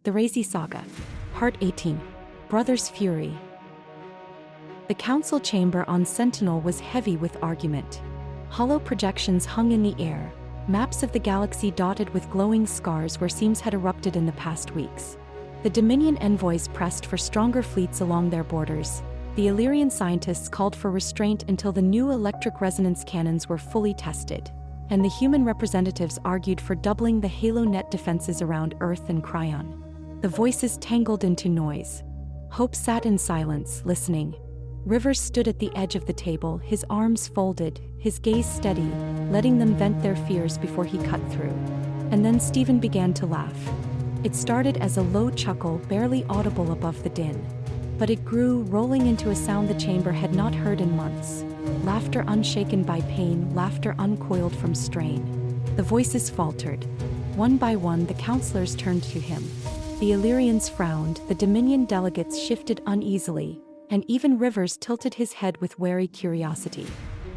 The Razee Saga. Part 18. Brothers' Fury. The council chamber on Sentinel was heavy with argument. Hollow projections hung in the air, maps of the galaxy dotted with glowing scars where seams had erupted in the past weeks. The Dominion envoys pressed for stronger fleets along their borders. The Illyrian scientists called for restraint until the new electric resonance cannons were fully tested. And the human representatives argued for doubling the Halo net defenses around Earth and Cryon. The voices tangled into noise. Hope sat in silence, listening. Rivers stood at the edge of the table, his arms folded, his gaze steady, letting them vent their fears before he cut through. And then Stephen began to laugh. It started as a low chuckle, barely audible above the din. But it grew, rolling into a sound the chamber had not heard in months. Laughter unshaken by pain, laughter uncoiled from strain. The voices faltered. One by one, the counselors turned to him. The Illyrians frowned, the Dominion delegates shifted uneasily, and even Rivers tilted his head with wary curiosity.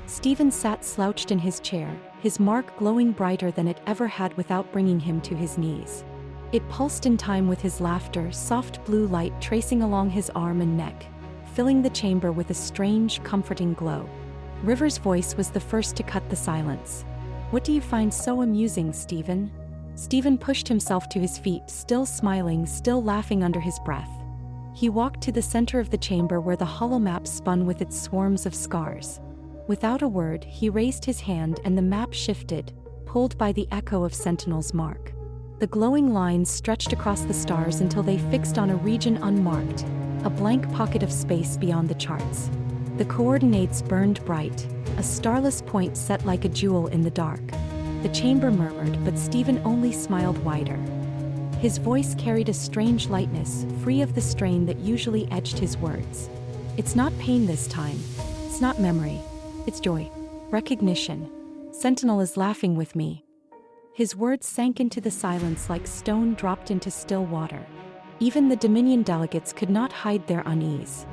Stephen sat slouched in his chair, his mark glowing brighter than it ever had without bringing him to his knees. It pulsed in time with his laughter, soft blue light tracing along his arm and neck, filling the chamber with a strange, comforting glow. Rivers' voice was the first to cut the silence. "What do you find so amusing, Stephen?" Stephen pushed himself to his feet, still smiling, still laughing under his breath. He walked to the center of the chamber where the hollow map spun with its swarms of scars. Without a word, he raised his hand and the map shifted, pulled by the echo of Sentinel's mark. The glowing lines stretched across the stars until they fixed on a region unmarked, a blank pocket of space beyond the charts. The coordinates burned bright, a starless point set like a jewel in the dark. The chamber murmured, but Stephen only smiled wider. His voice carried a strange lightness, free of the strain that usually edged his words. "It's not pain this time. It's not memory. It's joy. Recognition. Sentinel is laughing with me." His words sank into the silence like stone dropped into still water. Even the Dominion delegates could not hide their unease.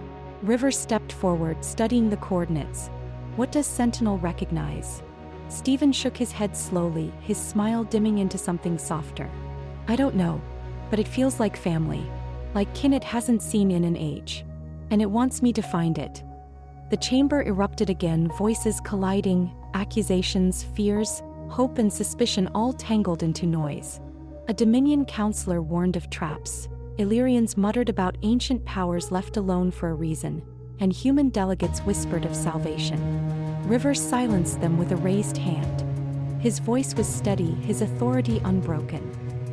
Rivers stepped forward, studying the coordinates. "What does Sentinel recognize?" Stephen shook his head slowly, his smile dimming into something softer. "I don't know, but it feels like family, like kin it hasn't seen in an age. And it wants me to find it." The chamber erupted again, voices colliding, accusations, fears, hope and suspicion all tangled into noise. A Dominion counselor warned of traps. Illyrians muttered about ancient powers left alone for a reason, and human delegates whispered of salvation. Rivers silenced them with a raised hand. His voice was steady, his authority unbroken.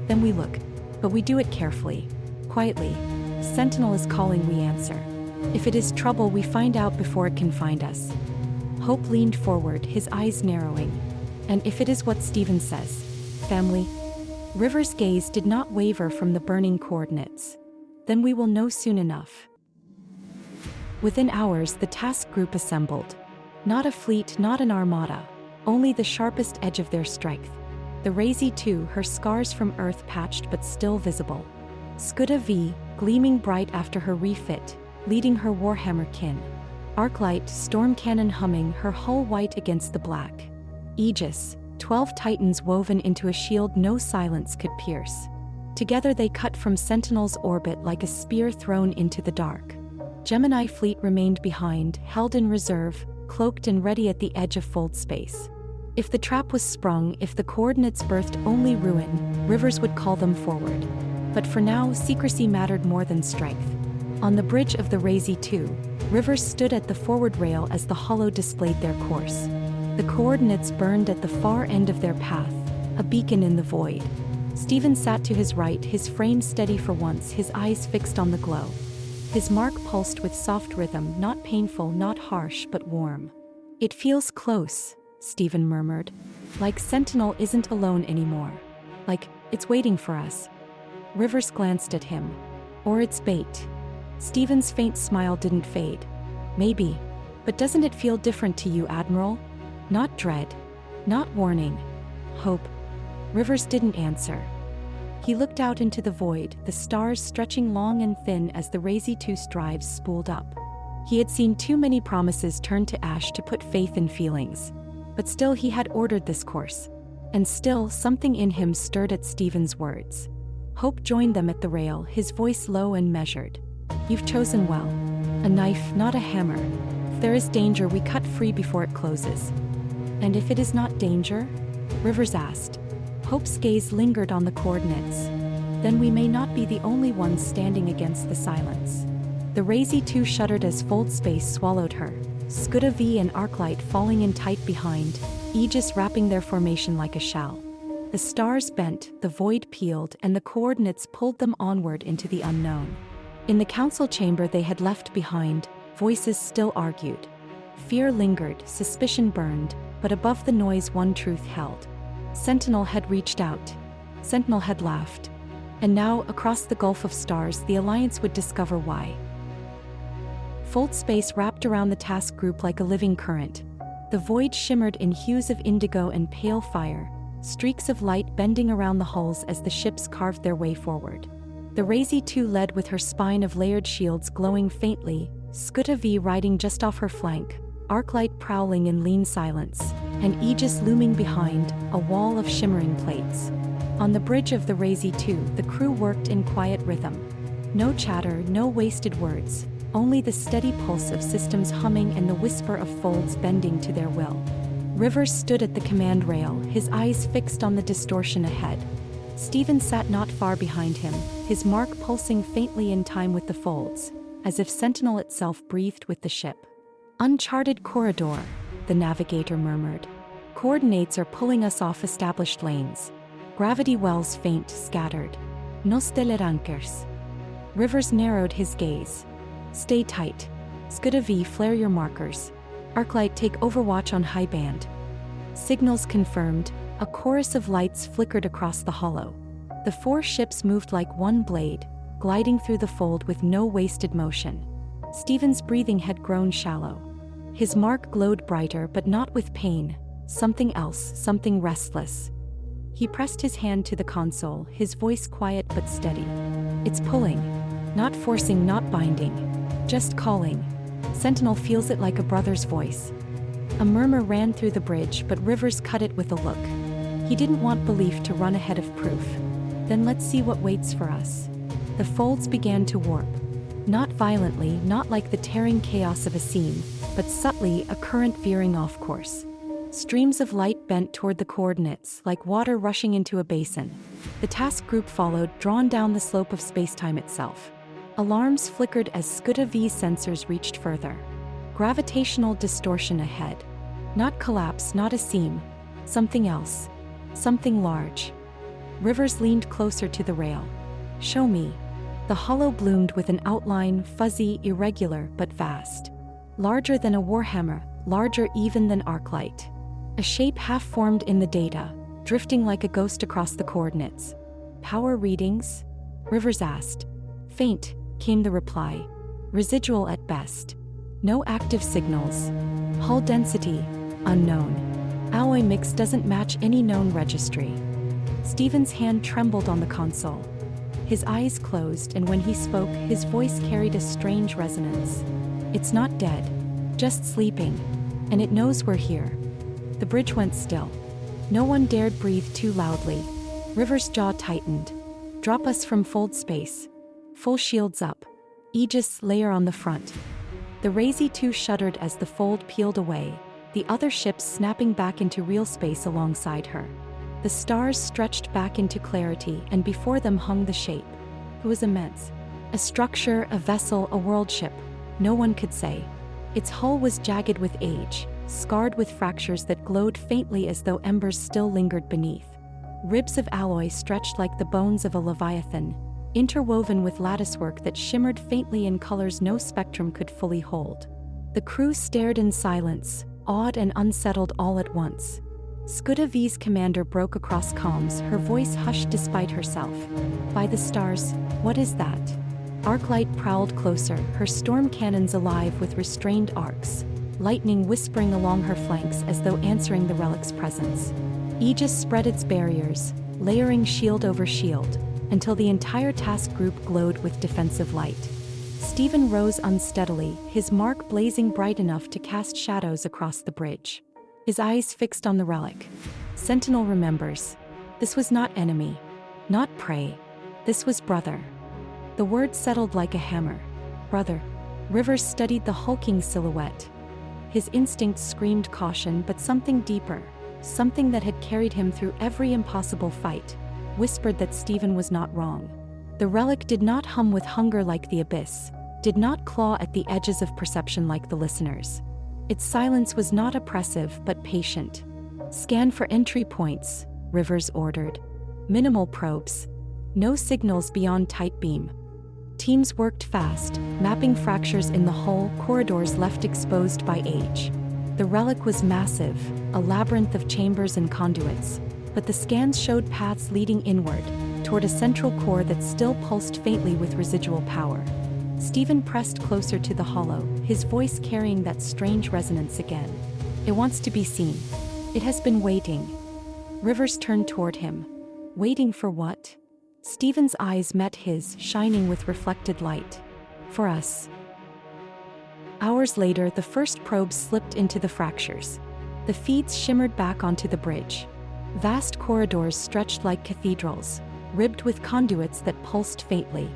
"Then we look, but we do it carefully, quietly. Sentinel is calling, we answer. If it is trouble, we find out before it can find us." Hope leaned forward, his eyes narrowing. "And if it is what Stephen says, family?" Rivers' gaze did not waver from the burning coordinates. "Then we will know soon enough." Within hours, the task group assembled. Not a fleet, not an armada, only the sharpest edge of their strength. The Razee II, her scars from Earth patched but still visible. Scuda V, gleaming bright after her refit, leading her Warhammer kin. Arclight, storm cannon humming, her hull white against the black. Aegis, 12 titans woven into a shield no silence could pierce. Together they cut from Sentinel's orbit like a spear thrown into the dark. Gemini fleet remained behind, held in reserve, cloaked and ready at the edge of fold space. If the trap was sprung, if the coordinates birthed only ruin, Rivers would call them forward. But for now, secrecy mattered more than strength. On the bridge of the Razee II, Rivers stood at the forward rail as the hollow displayed their course. The coordinates burned at the far end of their path, a beacon in the void. Stephen sat to his right, his frame steady for once, his eyes fixed on the glow. His mark pulsed with soft rhythm, not painful, not harsh, but warm. "It feels close," Stephen murmured. "Like Sentinel isn't alone anymore. Like, it's waiting for us." Rivers glanced at him. "Or it's bait." Stephen's faint smile didn't fade. "Maybe. But doesn't it feel different to you, Admiral? Not dread. Not warning. Hope." Rivers didn't answer. He looked out into the void, the stars stretching long and thin as the Razee II's drives spooled up. He had seen too many promises turn to ash to put faith in feelings. But still he had ordered this course. And still something in him stirred at Stephen's words. Hope joined them at the rail, his voice low and measured. You've chosen well. A knife, not a hammer. If there is danger, we cut free before it closes. And if it is not danger? Rivers asked. Hope's gaze lingered on the coordinates. Then we may not be the only ones standing against the silence. The Razee 2 shuddered as fold space swallowed her. Scuda V and Arclight falling in tight behind, Aegis wrapping their formation like a shell. The stars bent, the void peeled, and the coordinates pulled them onward into the unknown. In the council chamber they had left behind, voices still argued. Fear lingered, suspicion burned, but above the noise one truth held. Sentinel had reached out. Sentinel had laughed. And now, across the gulf of stars, the Alliance would discover why. Fold space wrapped around the task group like a living current. The void shimmered in hues of indigo and pale fire, streaks of light bending around the hulls as the ships carved their way forward. The Razee 2 led with her spine of layered shields glowing faintly, Scuda V riding just off her flank, Arclight prowling in lean silence, and Aegis looming behind, a wall of shimmering plates. On the bridge of the Razee 2, the crew worked in quiet rhythm. No chatter, no wasted words, only the steady pulse of systems humming and the whisper of folds bending to their will. Rivers stood at the command rail, his eyes fixed on the distortion ahead. Stephen sat not far behind him, his mark pulsing faintly in time with the folds, as if Sentinel itself breathed with the ship. Uncharted corridor, the navigator murmured. Coordinates are pulling us off established lanes. Gravity wells faint, scattered. Nos telerankers. Rivers narrowed his gaze. Stay tight. Scuda V, flare your markers. Arclight, take overwatch on high band. Signals confirmed, a chorus of lights flickered across the hollow. The four ships moved like one blade, gliding through the fold with no wasted motion. Stephen's breathing had grown shallow. His mark glowed brighter but not with pain, something else, something restless. He pressed his hand to the console, his voice quiet but steady. It's pulling. Not forcing, not binding. Just calling. Sentinel feels it like a brother's voice. A murmur ran through the bridge, but Rivers cut it with a look. He didn't want belief to run ahead of proof. Then let's see what waits for us. The folds began to warp. Not violently, not like the tearing chaos of a scene, but subtly, a current veering off course. Streams of light bent toward the coordinates, like water rushing into a basin. The task group followed, drawn down the slope of spacetime itself. Alarms flickered as Scuda V's sensors reached further. Gravitational distortion ahead. Not collapse, not a seam. Something else. Something large. Rivers leaned closer to the rail. Show me. The hollow bloomed with an outline, fuzzy, irregular, but vast. Larger than a warhammer, larger even than Arclight. A shape half-formed in the data, drifting like a ghost across the coordinates. Power readings? Rivers asked. Faint, came the reply. Residual at best. No active signals. Hull density, unknown. Alloy mix doesn't match any known registry. Stephen's hand trembled on the console. His eyes closed, and when he spoke, his voice carried a strange resonance. It's not dead, just sleeping, and it knows we're here. The bridge went still. No one dared breathe too loudly. Rivers' jaw tightened. Drop us from fold space. Full shields up. Aegis layer on the front. The Razee 2 shuddered as the fold peeled away, the other ships snapping back into real space alongside her. The stars stretched back into clarity, and before them hung the shape. It was immense. A structure, a vessel, a world ship. No one could say. Its hull was jagged with age, scarred with fractures that glowed faintly as though embers still lingered beneath. Ribs of alloy stretched like the bones of a leviathan, interwoven with latticework that shimmered faintly in colors no spectrum could fully hold. The crew stared in silence, awed and unsettled all at once. Scuda V's commander broke across comms, her voice hushed despite herself. By the stars, what is that? Arclight prowled closer, her storm cannons alive with restrained arcs, lightning whispering along her flanks as though answering the Relic's presence. Aegis spread its barriers, layering shield over shield, until the entire task group glowed with defensive light. Stephen rose unsteadily, his mark blazing bright enough to cast shadows across the bridge. His eyes fixed on the Relic. Sentinel remembers. This was not enemy. Not prey. This was brother. The word settled like a hammer. Brother. Rivers studied the hulking silhouette. His instincts screamed caution, but something deeper, something that had carried him through every impossible fight, whispered that Stephen was not wrong. The relic did not hum with hunger like the abyss, did not claw at the edges of perception like the listeners. Its silence was not oppressive but patient. Scan for entry points, Rivers ordered. Minimal probes. No signals beyond tight beam. Teams worked fast, mapping fractures in the hull, corridors left exposed by age. The relic was massive, a labyrinth of chambers and conduits, but the scans showed paths leading inward, toward a central core that still pulsed faintly with residual power. Stephen pressed closer to the hollow, his voice carrying that strange resonance again. It wants to be seen. It has been waiting. Rivers turned toward him. Waiting for what? Stephen's eyes met his, shining with reflected light. For us. Hours later, the first probes slipped into the fractures. The feeds shimmered back onto the bridge. Vast corridors stretched like cathedrals, ribbed with conduits that pulsed faintly.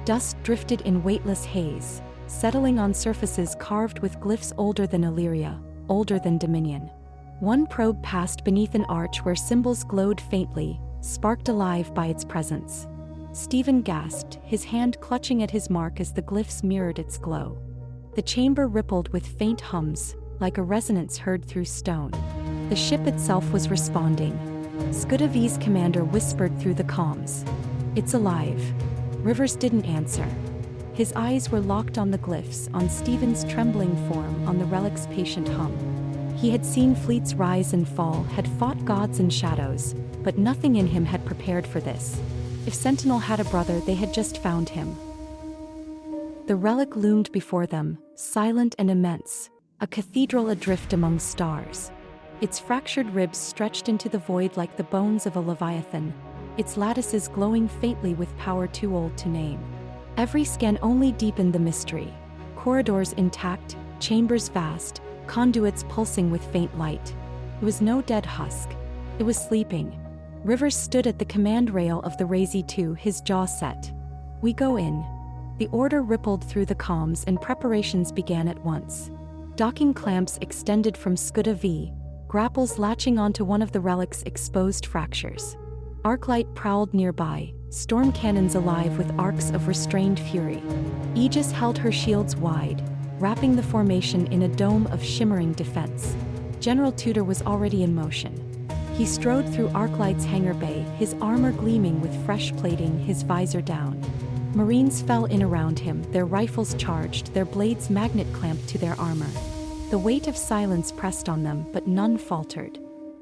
Dust drifted in weightless haze, settling on surfaces carved with glyphs older than Illyria, older than Dominion. One probe passed beneath an arch where symbols glowed faintly, sparked alive by its presence. Stephen gasped, his hand clutching at his mark as the glyphs mirrored its glow. The chamber rippled with faint hums, like a resonance heard through stone. The ship itself was responding. Scudavi's commander whispered through the comms. "It's alive." Rivers didn't answer. His eyes were locked on the glyphs, on Stephen's trembling form, on the relic's patient hum. He had seen fleets rise and fall, had fought gods and shadows, but nothing in him had prepared for this. If Sentinel had a brother, they had just found him. The relic loomed before them, silent and immense, a cathedral adrift among stars. Its fractured ribs stretched into the void like the bones of a leviathan, its lattices glowing faintly with power too old to name. Every scan only deepened the mystery. Corridors intact, chambers vast, conduits pulsing with faint light. It was no dead husk. It was sleeping. Rivers stood at the command rail of the Razee 2, his jaw set. "We go in." The order rippled through the comms and preparations began at once. Docking clamps extended from Scudavi, grapples latching onto one of the relic's exposed fractures. Arclight prowled nearby, storm cannons alive with arcs of restrained fury. Aegis held her shields wide, wrapping the formation in a dome of shimmering defense. General Tudor was already in motion. He strode through Arclight's hangar bay, his armor gleaming with fresh plating, his visor down. Marines fell in around him, their rifles charged, their blades magnet-clamped to their armor. The weight of silence pressed on them, but none faltered.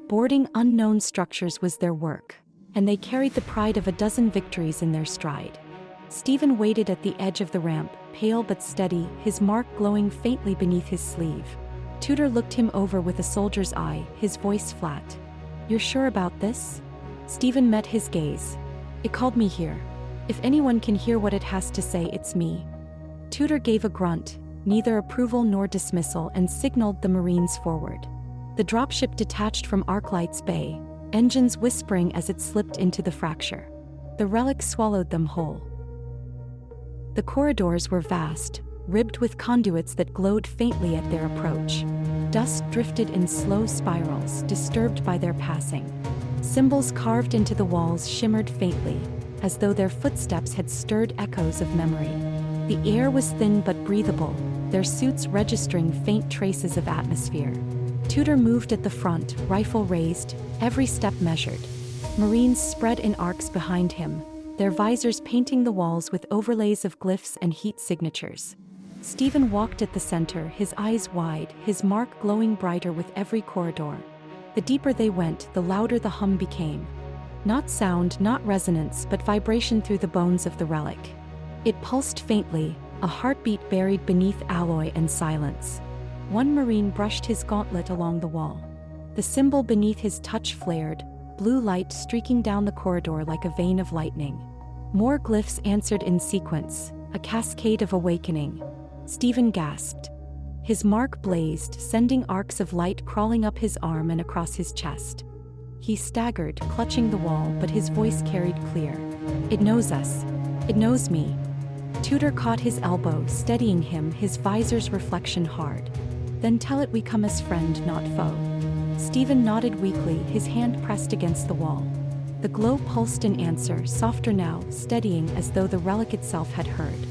Boarding unknown structures was their work, and they carried the pride of a dozen victories in their stride. Stephen waited at the edge of the ramp, pale but steady, his mark glowing faintly beneath his sleeve. Tudor looked him over with a soldier's eye, his voice flat. "You're sure about this?" Stephen met his gaze. "It called me here. If anyone can hear what it has to say, it's me." Tudor gave a grunt, neither approval nor dismissal, and signaled the Marines forward. The dropship detached from Arclight's bay, engines whispering as it slipped into the fracture. The relic swallowed them whole. The corridors were vast, ribbed with conduits that glowed faintly at their approach. Dust drifted in slow spirals, disturbed by their passing. Symbols carved into the walls shimmered faintly, as though their footsteps had stirred echoes of memory. The air was thin but breathable, their suits registering faint traces of atmosphere. Tudor moved at the front, rifle raised, every step measured. Marines spread in arcs behind him, their visors painting the walls with overlays of glyphs and heat signatures. Stephen walked at the center, his eyes wide, his mark glowing brighter with every corridor. The deeper they went, the louder the hum became. Not sound, not resonance, but vibration through the bones of the relic. It pulsed faintly, a heartbeat buried beneath alloy and silence. One Marine brushed his gauntlet along the wall. The symbol beneath his touch flared, blue light streaking down the corridor like a vein of lightning. More glyphs answered in sequence, a cascade of awakening. Stephen gasped. His mark blazed, sending arcs of light crawling up his arm and across his chest. He staggered, clutching the wall, but his voice carried clear. "It knows us. It knows me." Tutor caught his elbow, steadying him, his visor's reflection hard. "Then tell it we come as friend, not foe." Stephen nodded weakly, his hand pressed against the wall. The glow pulsed in answer, softer now, steadying as though the relic itself had heard.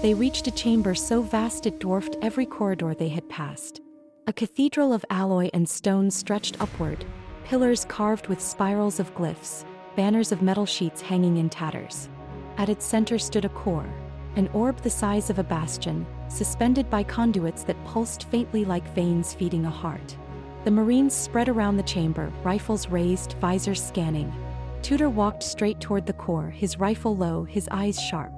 They reached a chamber so vast it dwarfed every corridor they had passed. A cathedral of alloy and stone stretched upward, pillars carved with spirals of glyphs, banners of metal sheets hanging in tatters. At its center stood a core, an orb the size of a bastion, suspended by conduits that pulsed faintly like veins feeding a heart. The Marines spread around the chamber, rifles raised, visors scanning. Tutor walked straight toward the core, his rifle low, his eyes sharp.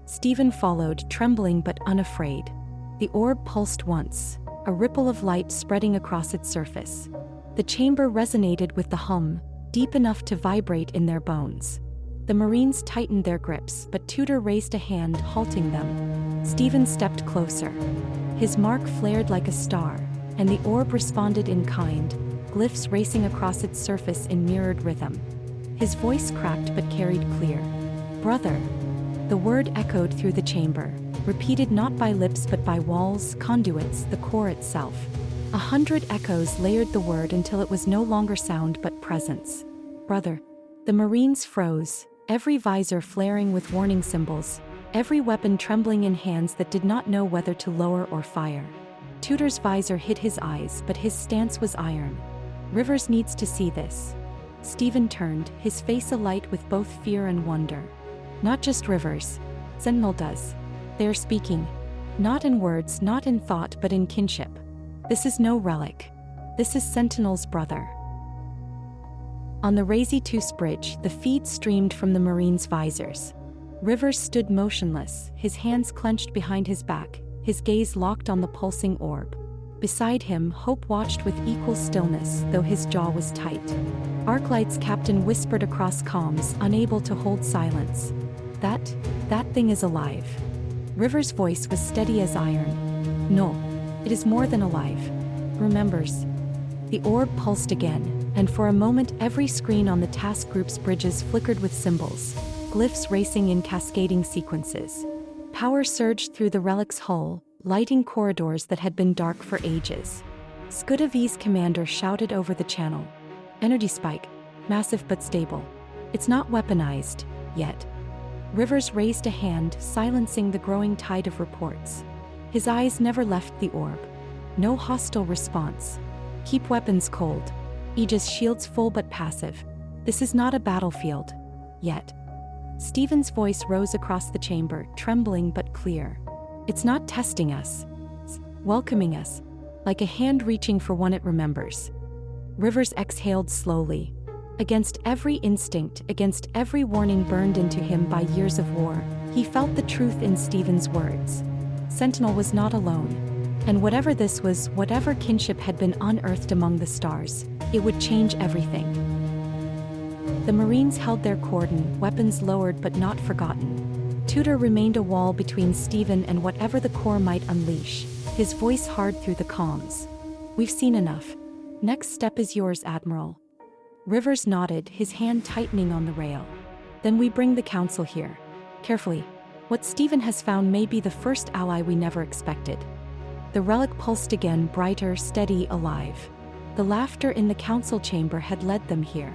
Stephen followed, trembling but unafraid. The orb pulsed once, a ripple of light spreading across its surface. The chamber resonated with the hum, deep enough to vibrate in their bones. The Marines tightened their grips, but Tutor raised a hand, halting them. Stephen stepped closer. His mark flared like a star, and the orb responded in kind, glyphs racing across its surface in mirrored rhythm. His voice cracked but carried clear. "Brother." The word echoed through the chamber, repeated not by lips but by walls, conduits, the core itself. 100 echoes layered the word until it was no longer sound but presence. "Brother." The Marines froze, every visor flaring with warning symbols, every weapon trembling in hands that did not know whether to lower or fire. Tutor's visor hid his eyes, but his stance was iron. "Rivers needs to see this." Stephen turned, his face alight with both fear and wonder. "Not just Rivers. Sentinel does. They are speaking. Not in words, not in thought, but in kinship. This is no relic. This is Sentinel's brother." On the Razee bridge, the feed streamed from the Marines' visors. Rivers stood motionless, his hands clenched behind his back, his gaze locked on the pulsing orb. Beside him, Hope watched with equal stillness, though his jaw was tight. Arclight's captain whispered across comms, unable to hold silence. That thing is alive." Rivers' voice was steady as iron. "No, it is more than alive. Remembers." The orb pulsed again, and for a moment every screen on the task group's bridges flickered with symbols, glyphs racing in cascading sequences. Power surged through the relic's hull, lighting corridors that had been dark for ages. Scudavi's commander shouted over the channel. "Energy spike. Massive but stable. It's not weaponized, yet." Rivers raised a hand, silencing the growing tide of reports. His eyes never left the orb. No hostile response. "Keep weapons cold. Aegis shields full but passive. This is not a battlefield. Yet." Stephen's voice rose across the chamber, trembling but clear. "It's not testing us. It's welcoming us, like a hand reaching for one it remembers." Rivers exhaled slowly. Against every instinct, against every warning burned into him by years of war, he felt the truth in Stephen's words. Sentinel was not alone. And whatever this was, whatever kinship had been unearthed among the stars, it would change everything. The Marines held their cordon, weapons lowered but not forgotten. Tutor remained a wall between Stephen and whatever the core might unleash, his voice hard through the comms. "We've seen enough. Next step is yours, Admiral." Rivers nodded, his hand tightening on the rail. "Then we bring the council here. Carefully. What Stephen has found may be the first ally we never expected." The relic pulsed again, brighter, steady, alive. The laughter in the council chamber had led them here.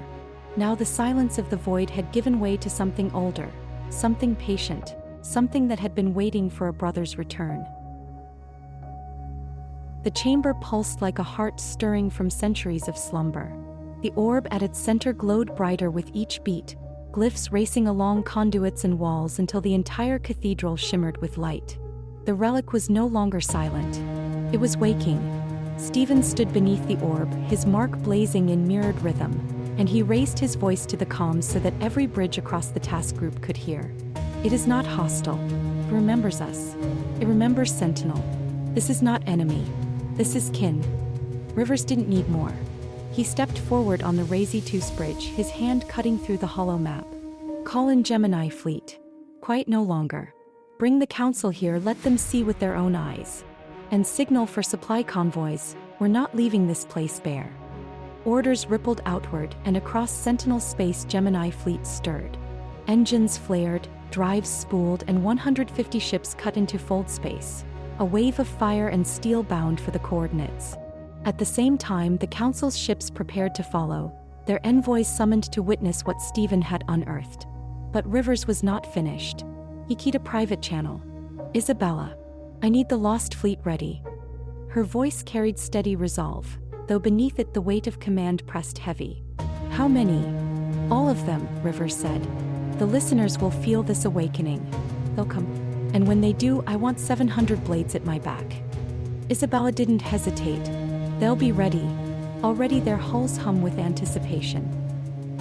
Now the silence of the void had given way to something older, something patient, something that had been waiting for a brother's return. The chamber pulsed like a heart stirring from centuries of slumber. The orb at its center glowed brighter with each beat, glyphs racing along conduits and walls until the entire cathedral shimmered with light. The relic was no longer silent. It was waking. Stephen stood beneath the orb, his mark blazing in mirrored rhythm, and he raised his voice to the comms so that every bridge across the task group could hear. "It is not hostile. It remembers us. It remembers Sentinel. This is not enemy. This is kin." Rivers didn't need more. He stepped forward on the Razee bridge, his hand cutting through the hollow map. "Call in Gemini fleet. Quiet no longer. Bring the council here, let them see with their own eyes. And signal for supply convoys, we're not leaving this place bare." Orders rippled outward, and across Sentinel space Gemini fleet stirred. Engines flared, drives spooled, and 150 ships cut into fold space. A wave of fire and steel bound for the coordinates. At the same time, the Council's ships prepared to follow, their envoys summoned to witness what Stephen had unearthed. But Rivers was not finished. He keyed a private channel. "Isabella, I need the lost fleet ready." Her voice carried steady resolve, though beneath it the weight of command pressed heavy. "How many?" "All of them," Rivers said. "The listeners will feel this awakening. They'll come. And when they do, I want 700 blades at my back." Isabella didn't hesitate. "They'll be ready." Already their hulls hum with anticipation.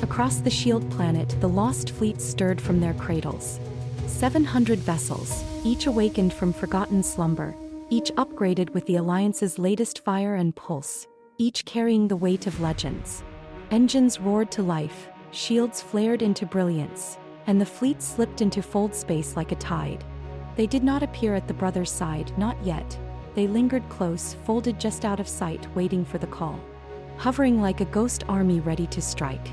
Across the Shield planet, the lost fleet stirred from their cradles. 700 vessels, each awakened from forgotten slumber, each upgraded with the Alliance's latest fire and pulse, each carrying the weight of legends. Engines roared to life, shields flared into brilliance, and the fleet slipped into fold space like a tide. They did not appear at the brothers' side, not yet. They lingered close, folded just out of sight, waiting for the call. Hovering like a ghost army ready to strike.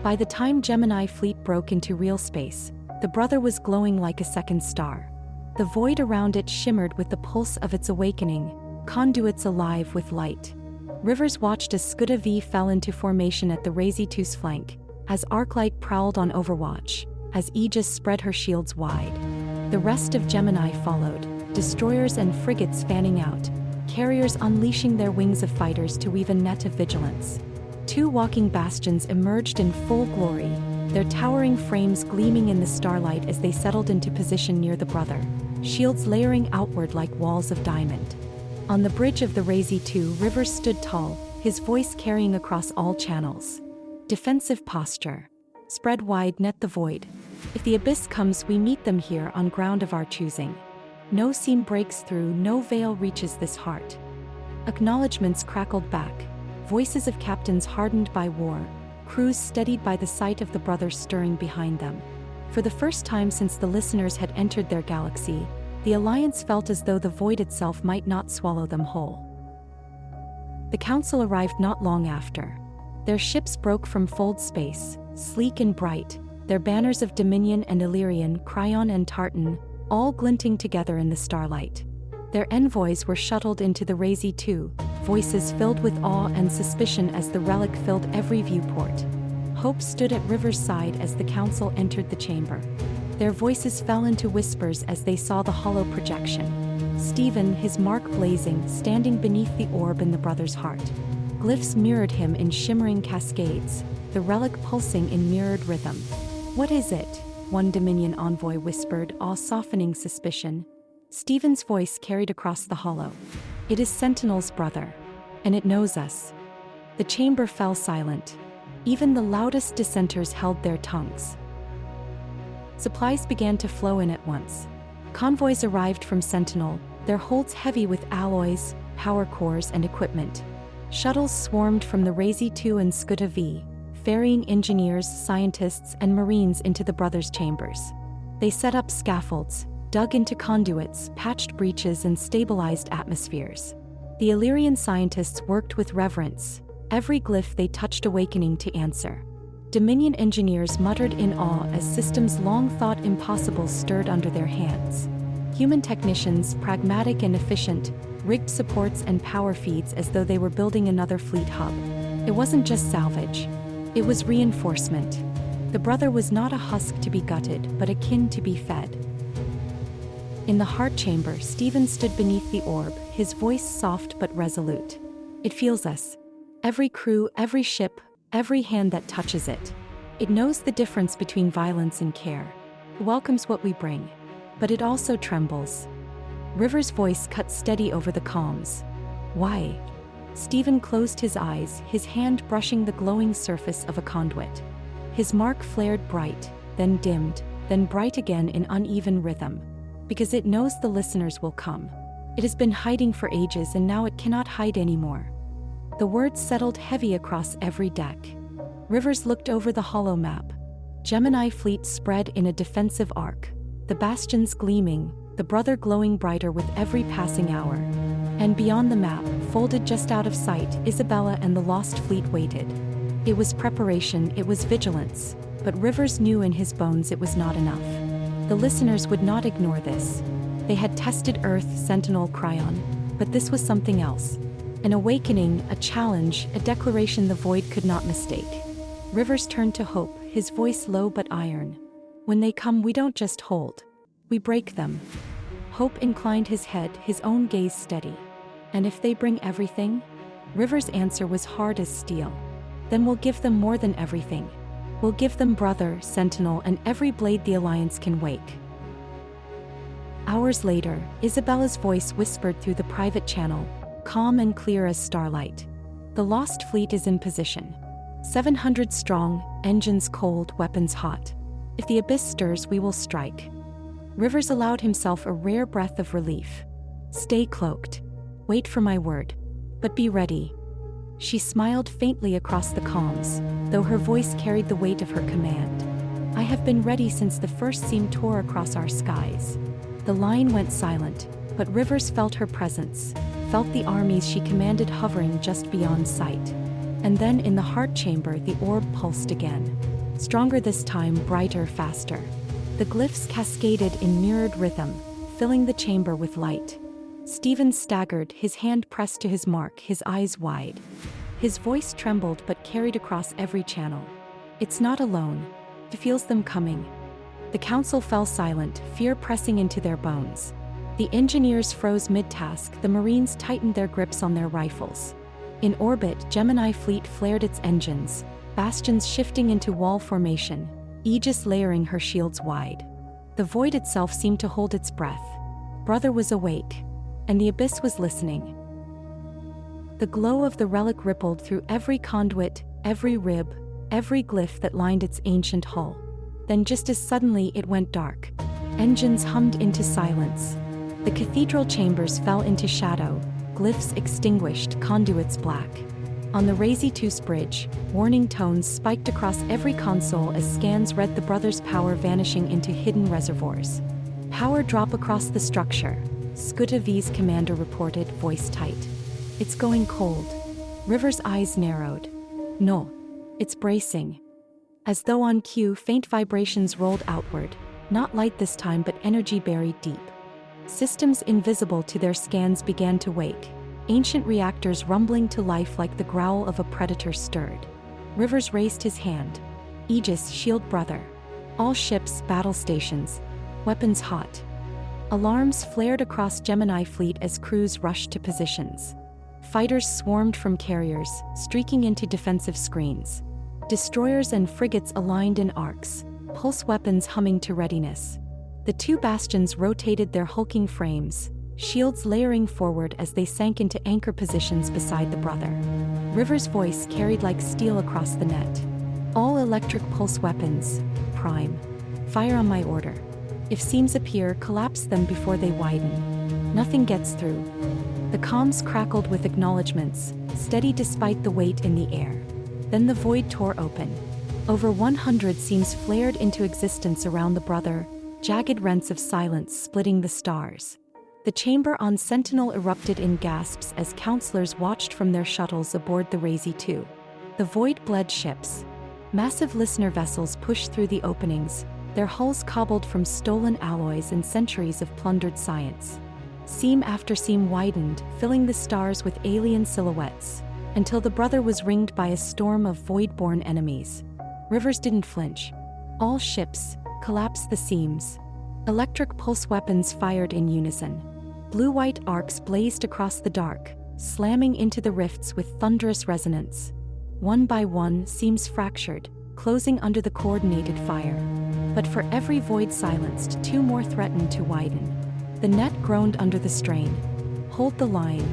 By the time Gemini fleet broke into real space, the brother was glowing like a second star. The void around it shimmered with the pulse of its awakening, conduits alive with light. Rivers watched as Scuda V fell into formation at the Razee 2's flank, as Arclight prowled on Overwatch, as Aegis spread her shields wide. The rest of Gemini followed, destroyers and frigates fanning out, carriers unleashing their wings of fighters to weave a net of vigilance. 2 walking bastions emerged in full glory, their towering frames gleaming in the starlight as they settled into position near the brother, shields layering outward like walls of diamond. On the bridge of the Razee 2, Rivers stood tall, his voice carrying across all channels. "Defensive posture. Spread wide, net the void. If the abyss comes, we meet them here on ground of our choosing. No seam breaks through, no veil reaches this heart." Acknowledgements crackled back, voices of captains hardened by war, crews steadied by the sight of the brothers stirring behind them. For the first time since the listeners had entered their galaxy, the Alliance felt as though the void itself might not swallow them whole. The Council arrived not long after. Their ships broke from fold space, sleek and bright, their banners of Dominion and Illyrian, Cryon and Tartan, all glinting together in the starlight. Their envoys were shuttled into the Razee 2, voices filled with awe and suspicion as the Relic filled every viewport. Hope stood at Rivers' side as the Council entered the chamber. Their voices fell into whispers as they saw the hollow projection. Stephen, his mark blazing, standing beneath the orb in the brother's heart. Glyphs mirrored him in shimmering cascades, the relic pulsing in mirrored rhythm. "What is it?" one Dominion envoy whispered, awe softening suspicion. Stephen's voice carried across the hollow. "It is Sentinel's brother. And it knows us." The chamber fell silent. Even the loudest dissenters held their tongues. Supplies began to flow in at once. Convoys arrived from Sentinel, their holds heavy with alloys, power cores, and equipment. Shuttles swarmed from the Razee 2 and Scuda V, ferrying engineers, scientists, and marines into the brothers' chambers. They set up scaffolds, dug into conduits, patched breaches, and stabilized atmospheres. The Illyrian scientists worked with reverence, every glyph they touched awakening to answer. Dominion engineers muttered in awe as systems long thought impossible stirred under their hands. Human technicians, pragmatic and efficient, rigged supports and power feeds as though they were building another fleet hub. It wasn't just salvage. It was reinforcement. The brother was not a husk to be gutted, but akin to be fed. In the heart chamber, Stephen stood beneath the orb, his voice soft but resolute. "It feels us. Every crew, every ship, every hand that touches it. It knows the difference between violence and care. It welcomes what we bring. But it also trembles." Rivers' voice cut steady over the calms. "Why?" Stephen closed his eyes, his hand brushing the glowing surface of a conduit. His mark flared bright, then dimmed, then bright again in uneven rhythm. "Because it knows the listeners will come. It has been hiding for ages and now it cannot hide anymore." The words settled heavy across every deck. Rivers looked over the hollow map. Gemini fleet spread in a defensive arc, the bastions gleaming, the brother glowing brighter with every passing hour. And beyond the map, folded just out of sight, Isabella and the lost fleet waited. It was preparation, it was vigilance, but Rivers knew in his bones it was not enough. The listeners would not ignore this. They had tested Earth, Sentinel, Cryon, but this was something else. An awakening, a challenge, a declaration the void could not mistake. Rivers turned to Hope, his voice low but iron. When they come, we don't just hold. We break them. Hope inclined his head, his own gaze steady. And if they bring everything? Rivers' answer was hard as steel. Then we'll give them more than everything. We'll give them Brother, Sentinel, and every blade the Alliance can wake. Hours later, Isabella's voice whispered through the private channel, calm and clear as starlight. The lost fleet is in position. 700 strong, engines cold, weapons hot. If the abyss stirs, we will strike. Rivers allowed himself a rare breath of relief. Stay cloaked. Wait for my word. But be ready. She smiled faintly across the comms, though her voice carried the weight of her command. I have been ready since the first seam tore across our skies. The line went silent, but Rivers felt her presence, felt the armies she commanded hovering just beyond sight. And then in the heart chamber the orb pulsed again. Stronger this time, brighter, faster. The glyphs cascaded in mirrored rhythm, filling the chamber with light. Stephen staggered, his hand pressed to his mark, his eyes wide. His voice trembled but carried across every channel. It's not alone. He feels them coming. The council fell silent, fear pressing into their bones. The engineers froze mid-task, the Marines tightened their grips on their rifles. In orbit, Gemini fleet flared its engines, bastions shifting into wall formation, Aegis layering her shields wide. The void itself seemed to hold its breath. Brother was awake, and the abyss was listening. The glow of the relic rippled through every conduit, every rib, every glyph that lined its ancient hull. Then just as suddenly it went dark. Engines hummed into silence. The cathedral chambers fell into shadow, glyphs extinguished, conduits black. On the Razee Saga bridge, warning tones spiked across every console as scans read the brothers' power vanishing into hidden reservoirs. Power drop across the structure. Skuta V's commander reported, voice tight. It's going cold. Rivers' eyes narrowed. No. It's bracing. As though on cue, faint vibrations rolled outward, not light this time but energy buried deep. Systems invisible to their scans began to wake, ancient reactors rumbling to life like the growl of a predator stirred. Rivers raised his hand. Aegis, shield brother. All ships, battle stations. Weapons hot. Alarms flared across Gemini fleet as crews rushed to positions. Fighters swarmed from carriers, streaking into defensive screens. Destroyers and frigates aligned in arcs, pulse weapons humming to readiness. The two bastions rotated their hulking frames, shields layering forward as they sank into anchor positions beside the brother. Rivers' voice carried like steel across the net. All electric pulse weapons, prime. Fire on my order. If seams appear, collapse them before they widen. Nothing gets through. The comms crackled with acknowledgements, steady despite the weight in the air. Then the void tore open. Over 100 seams flared into existence around the brother, jagged rents of silence splitting the stars. The chamber on Sentinel erupted in gasps as counselors watched from their shuttles aboard the Razee Saga. The void bled ships. Massive listener vessels pushed through the openings, their hulls cobbled from stolen alloys and centuries of plundered science. Seam after seam widened, filling the stars with alien silhouettes, until the brother was ringed by a storm of void-born enemies. Rivers didn't flinch. All ships collapsed the seams. Electric pulse weapons fired in unison. Blue-white arcs blazed across the dark, slamming into the rifts with thunderous resonance. One by one, seams fractured, closing under the coordinated fire. But for every void silenced, two more threatened to widen. The net groaned under the strain. Hold the line.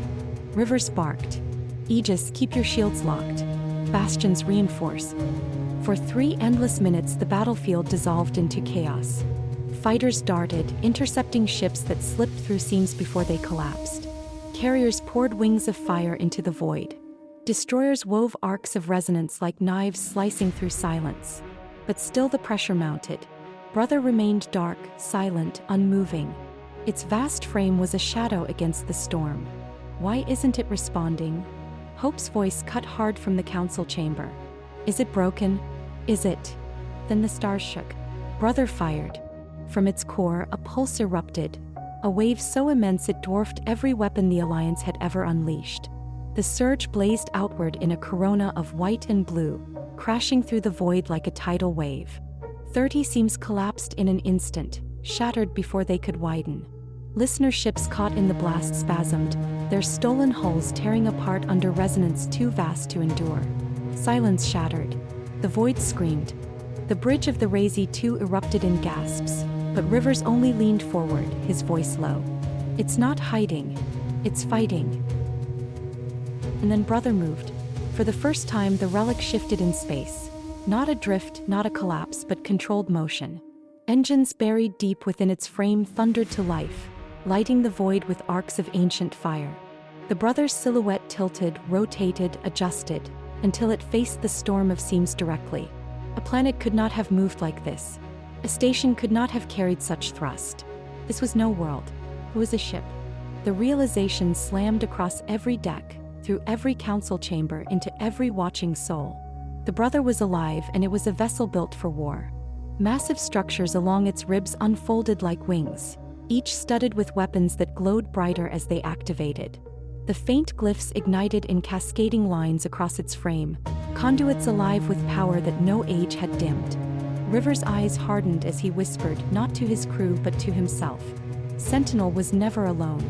Rivers barked. Aegis, keep your shields locked. Bastions reinforce. For 3 endless minutes the battlefield dissolved into chaos. Fighters darted, intercepting ships that slipped through seams before they collapsed. Carriers poured wings of fire into the void. Destroyers wove arcs of resonance like knives slicing through silence. But still the pressure mounted. Brother remained dark, silent, unmoving. Its vast frame was a shadow against the storm. Why isn't it responding? Hope's voice cut hard from the council chamber. Is it broken? Is it? Then the stars shook. Brother fired. From its core, a pulse erupted, a wave so immense it dwarfed every weapon the Alliance had ever unleashed. The surge blazed outward in a corona of white and blue, crashing through the void like a tidal wave. 30 seams collapsed in an instant, shattered before they could widen. Listener ships caught in the blast spasmed, their stolen hulls tearing apart under resonance too vast to endure. Silence shattered. The void screamed. The bridge of the Razee 2 erupted in gasps, but Rivers only leaned forward, his voice low. It's not hiding. It's fighting. And then Brother moved. For the first time, the relic shifted in space. Not a drift, not a collapse, but controlled motion. Engines buried deep within its frame thundered to life, lighting the void with arcs of ancient fire. The Brother's silhouette tilted, rotated, adjusted, until it faced the storm of seams directly. A planet could not have moved like this. A station could not have carried such thrust. This was no world. It was a ship. The realization slammed across every deck, through every council chamber, into every watching soul. The Brother was alive, and it was a vessel built for war. Massive structures along its ribs unfolded like wings, each studded with weapons that glowed brighter as they activated. The faint glyphs ignited in cascading lines across its frame, conduits alive with power that no age had dimmed. Rivers' eyes hardened as he whispered, not to his crew but to himself. Sentinel was never alone.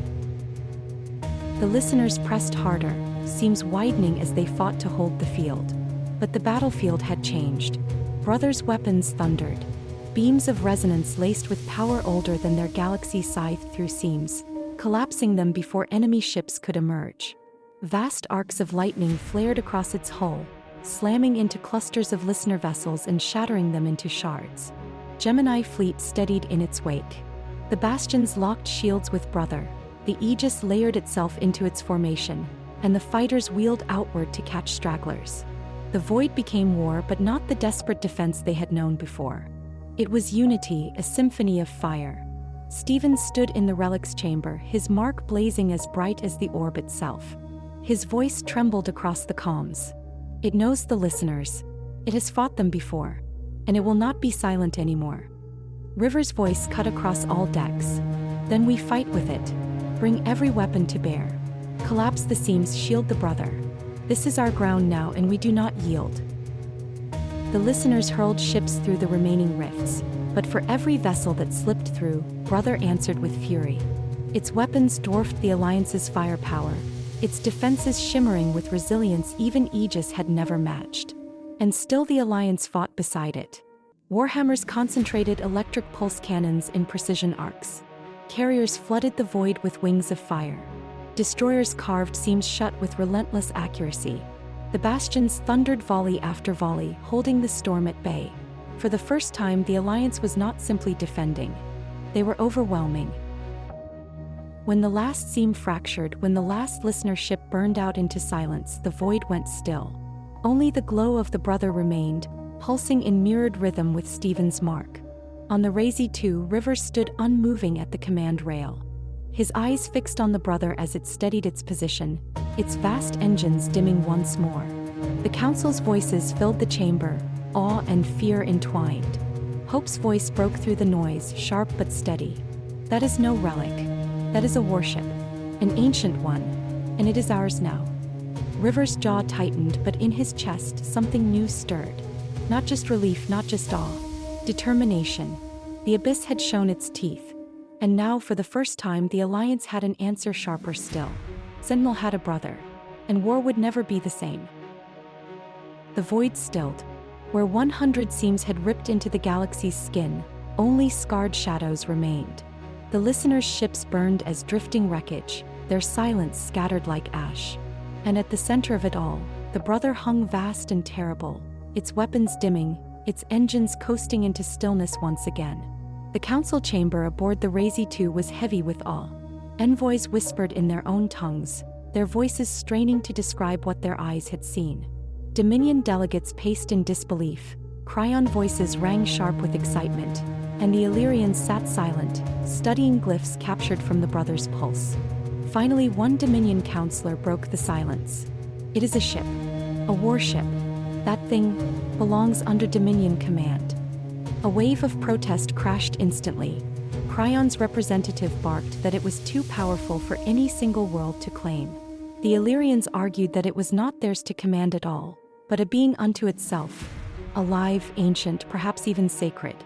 The listeners pressed harder, seams widening as they fought to hold the field. But the battlefield had changed. Brother's weapons thundered. Beams of resonance laced with power older than their galaxy scythed through seams, collapsing them before enemy ships could emerge. Vast arcs of lightning flared across its hull, slamming into clusters of listener vessels and shattering them into shards. Gemini fleet steadied in its wake. The bastions locked shields with Brother, the Aegis layered itself into its formation, and the fighters wheeled outward to catch stragglers. The void became war, but not the desperate defense they had known before. It was unity, a symphony of fire. Stephen stood in the Relic's chamber, his mark blazing as bright as the orb itself. His voice trembled across the comms. It knows the listeners. It has fought them before. And it will not be silent anymore. Rivers' voice cut across all decks. Then we fight with it. Bring every weapon to bear. Collapse the seams, shield the Brother. This is our ground now, and we do not yield. The listeners hurled ships through the remaining rifts, but for every vessel that slipped through, Brother answered with fury. Its weapons dwarfed the Alliance's firepower, its defenses shimmering with resilience even Aegis had never matched. And still the Alliance fought beside it. Warhammers concentrated electric pulse cannons in precision arcs. Carriers flooded the void with wings of fire. Destroyers carved seams shut with relentless accuracy. The bastions thundered volley after volley, holding the storm at bay. For the first time, the Alliance was not simply defending. They were overwhelming. When the last seam fractured, when the last listener ship burned out into silence, the void went still. Only the glow of the Brother remained, pulsing in mirrored rhythm with Stephen's mark. On the Razee 2, Rivers stood unmoving at the command rail. His eyes fixed on the Brother as it steadied its position, its vast engines dimming once more. The Council's voices filled the chamber, awe and fear entwined. Hope's voice broke through the noise, sharp but steady. That is no relic. That is a warship. An ancient one. And it is ours now. Rivers' jaw tightened, but in his chest something new stirred. Not just relief, not just awe. Determination. The abyss had shown its teeth. And now, for the first time, the Alliance had an answer sharper still. Sentinel had a Brother. And war would never be the same. The void stilled. Where 100 seams had ripped into the galaxy's skin, only scarred shadows remained. The listeners' ships burned as drifting wreckage, their silence scattered like ash. And at the center of it all, the Brother hung vast and terrible, its weapons dimming, its engines coasting into stillness once again. The council chamber aboard the Razee 2 was heavy with awe. Envoys whispered in their own tongues, their voices straining to describe what their eyes had seen. Dominion delegates paced in disbelief, Cryon voices rang sharp with excitement, and the Illyrians sat silent, studying glyphs captured from the Brother's pulse. Finally, one Dominion counselor broke the silence. "It is a ship. A warship. That thing belongs under Dominion command." A wave of protest crashed instantly. Cryon's representative barked that it was too powerful for any single world to claim. The Illyrians argued that it was not theirs to command at all, but a being unto itself. Alive, ancient, perhaps even sacred.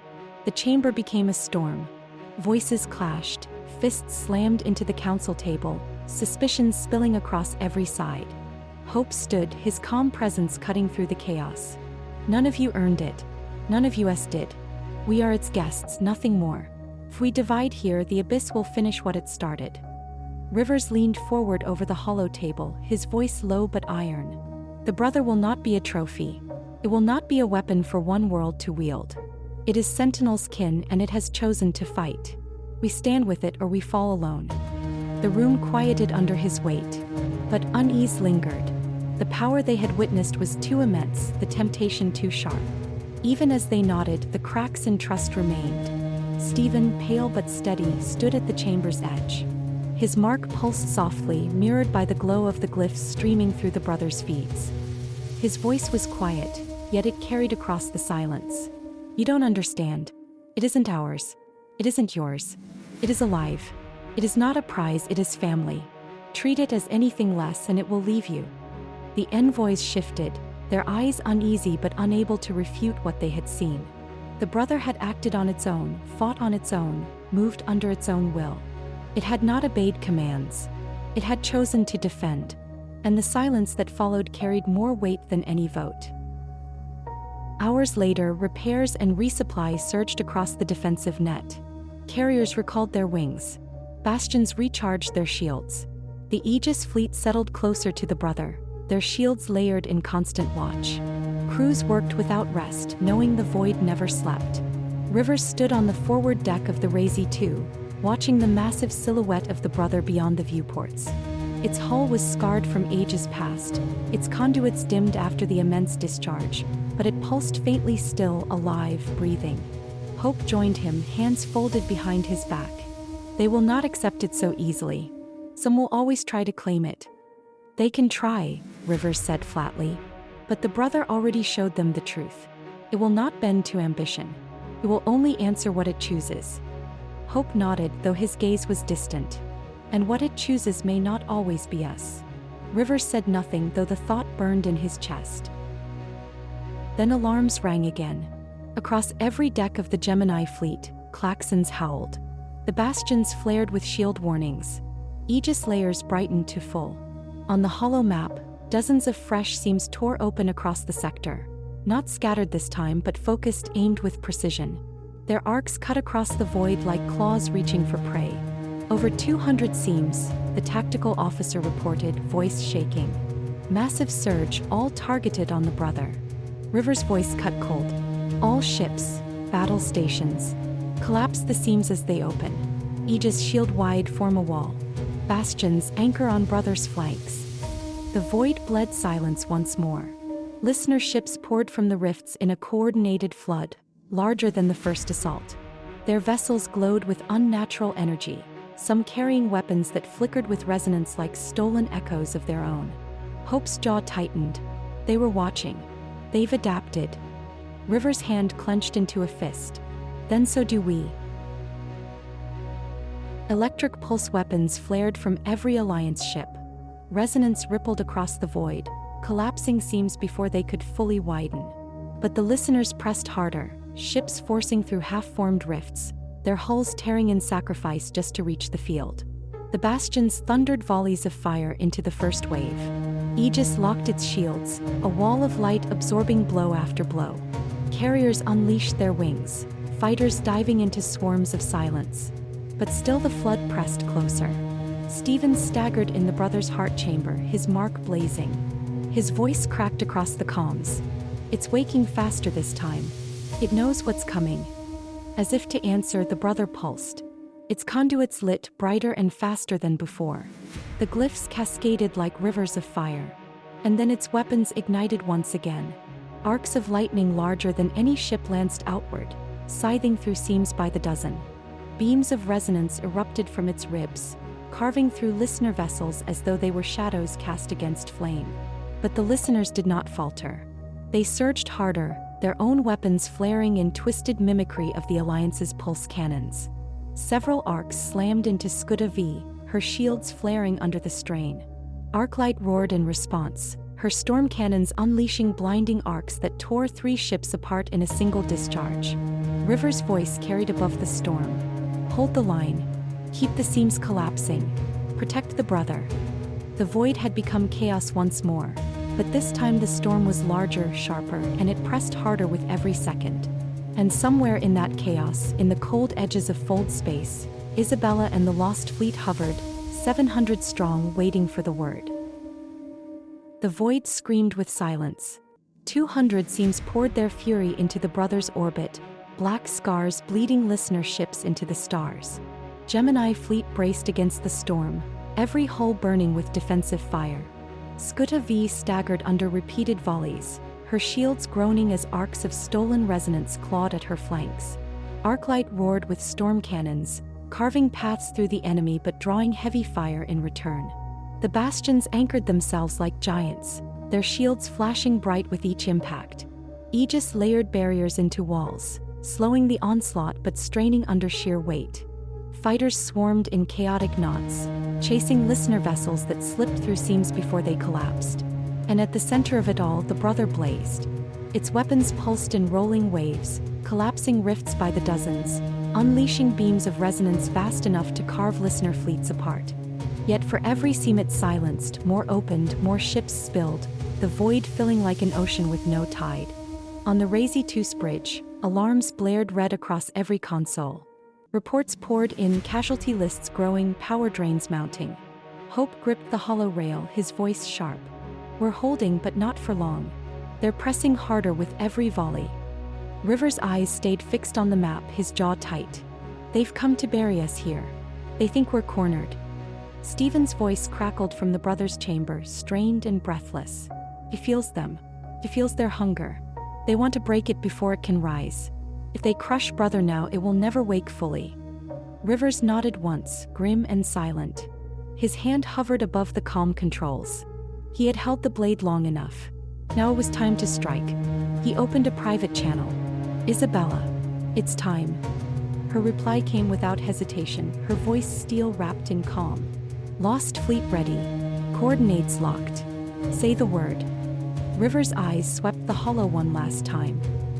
The chamber became a storm. Voices clashed, fists slammed into the council table, suspicions spilling across every side. Hope stood, his calm presence cutting through the chaos. "None of you earned it. None of us did. We are its guests, nothing more. If we divide here, the abyss will finish what it started." Rivers leaned forward over the hollow table, his voice low but iron. "The brother will not be a trophy. It will not be a weapon for one world to wield. It is Sentinel's kin, and it has chosen to fight. We stand with it or we fall alone." The room quieted under his weight. But unease lingered. The power they had witnessed was too immense, the temptation too sharp. Even as they nodded, the cracks in trust remained. Stephen, pale but steady, stood at the chamber's edge. His mark pulsed softly, mirrored by the glow of the glyphs streaming through the brothers' feeds. His voice was quiet, yet it carried across the silence. "You don't understand. It isn't ours. It isn't yours. It is alive. It is not a prize, it is family. Treat it as anything less and it will leave you." The envoys shifted, their eyes uneasy but unable to refute what they had seen. The brother had acted on its own, fought on its own, moved under its own will. It had not obeyed commands. It had chosen to defend. And the silence that followed carried more weight than any vote. Hours later, repairs and resupply surged across the defensive net. Carriers recalled their wings. Bastions recharged their shields. The Aegis fleet settled closer to the brother, their shields layered in constant watch. Crews worked without rest, knowing the void never slept. Rivers stood on the forward deck of the Razee 2, watching the massive silhouette of the brother beyond the viewports. Its hull was scarred from ages past, its conduits dimmed after the immense discharge, but it pulsed faintly, still, alive, breathing. Hope joined him, hands folded behind his back. "They will not accept it so easily. Some will always try to claim it." "They can try," Rivers said flatly. But the brother already showed them the truth. It will not bend to ambition. It will only answer what it chooses. Hope nodded, though his gaze was distant. "And what it chooses may not always be us." Rivers said nothing, though the thought burned in his chest. Then alarms rang again. Across every deck of the Gemini fleet, klaxons howled. The bastions flared with shield warnings. Aegis layers brightened to full. On the hollow map, dozens of fresh seams tore open across the sector. Not scattered this time, but focused, aimed with precision. Their arcs cut across the void like claws reaching for prey. Over 200 seams, the tactical officer reported, voice shaking. Massive surge, all targeted on the brother. Rivers' voice cut cold. "All ships, battle stations. Collapse the seams as they open. Aegis shield wide, form a wall. Bastions anchor on brother's flanks." The void bled silence once more. Listener ships poured from the rifts in a coordinated flood, larger than the first assault. Their vessels glowed with unnatural energy, some carrying weapons that flickered with resonance like stolen echoes of their own. Hope's jaw tightened. They were watching. They've adapted. Rivers' hand clenched into a fist. Then so do we. Electric pulse weapons flared from every Alliance ship. Resonance rippled across the void, collapsing seams before they could fully widen. But the listeners pressed harder, ships forcing through half-formed rifts, their hulls tearing in sacrifice just to reach the field. The bastions thundered volleys of fire into the first wave. Aegis locked its shields, a wall of light absorbing blow after blow. Carriers unleashed their wings, fighters diving into swarms of silence. But still the flood pressed closer. Stephen staggered in the brother's heart chamber, his mark blazing. His voice cracked across the comms. "It's waking faster this time. It knows what's coming." As if to answer, the brother pulsed. Its conduits lit brighter and faster than before. The glyphs cascaded like rivers of fire. And then its weapons ignited once again. Arcs of lightning larger than any ship lanced outward, scything through seams by the dozen. Beams of resonance erupted from its ribs. carving through listener vessels as though they were shadows cast against flame. But the listeners did not falter. They surged harder, their own weapons flaring in twisted mimicry of the Alliance's pulse cannons. Several arcs slammed into Skuta V, her shields flaring under the strain. Arclight roared in response, her storm cannons unleashing blinding arcs that tore 3 ships apart in a single discharge. River's voice carried above the storm. Hold the line. Keep the seams collapsing. Protect the brother. The void had become chaos once more, but this time the storm was larger, sharper, and it pressed harder with every second. And somewhere in that chaos, in the cold edges of fold space, Isabella and the Lost Fleet hovered, 700 strong, waiting for the word. The void screamed with silence. 200 seams poured their fury into the brothers' orbit, black scars bleeding listener ships into the stars. Gemini fleet braced against the storm, every hull burning with defensive fire. Skuta V staggered under repeated volleys, her shields groaning as arcs of stolen resonance clawed at her flanks. Arclight roared with storm cannons, carving paths through the enemy but drawing heavy fire in return. The bastions anchored themselves like giants, their shields flashing bright with each impact. Aegis layered barriers into walls, slowing the onslaught but straining under sheer weight. Fighters swarmed in chaotic knots, chasing listener vessels that slipped through seams before they collapsed. And at the center of it all, the brother blazed. Its weapons pulsed in rolling waves, collapsing rifts by the dozens, unleashing beams of resonance vast enough to carve listener fleets apart. Yet for every seam it silenced, more opened, more ships spilled, the void filling like an ocean with no tide. On the Razee bridge, alarms blared red across every console. Reports poured in, casualty lists growing, power drains mounting. Hope gripped the hollow rail, his voice sharp. We're holding, but not for long. They're pressing harder with every volley. River's eyes stayed fixed on the map, his jaw tight. They've come to bury us here. They think we're cornered. Stephen's voice crackled from the brothers' chamber, strained and breathless. He feels them. He feels their hunger. They want to break it before it can rise. If they crush brother now, it will never wake fully. Rivers nodded once, grim and silent. His hand hovered above the calm controls. He had held the blade long enough. Now it was time to strike. He opened a private channel. Isabella. It's time. Her reply came without hesitation, her voice steel wrapped in calm. Lost fleet ready. Coordinates locked. Say the word. River's eyes swept the hollow one last time.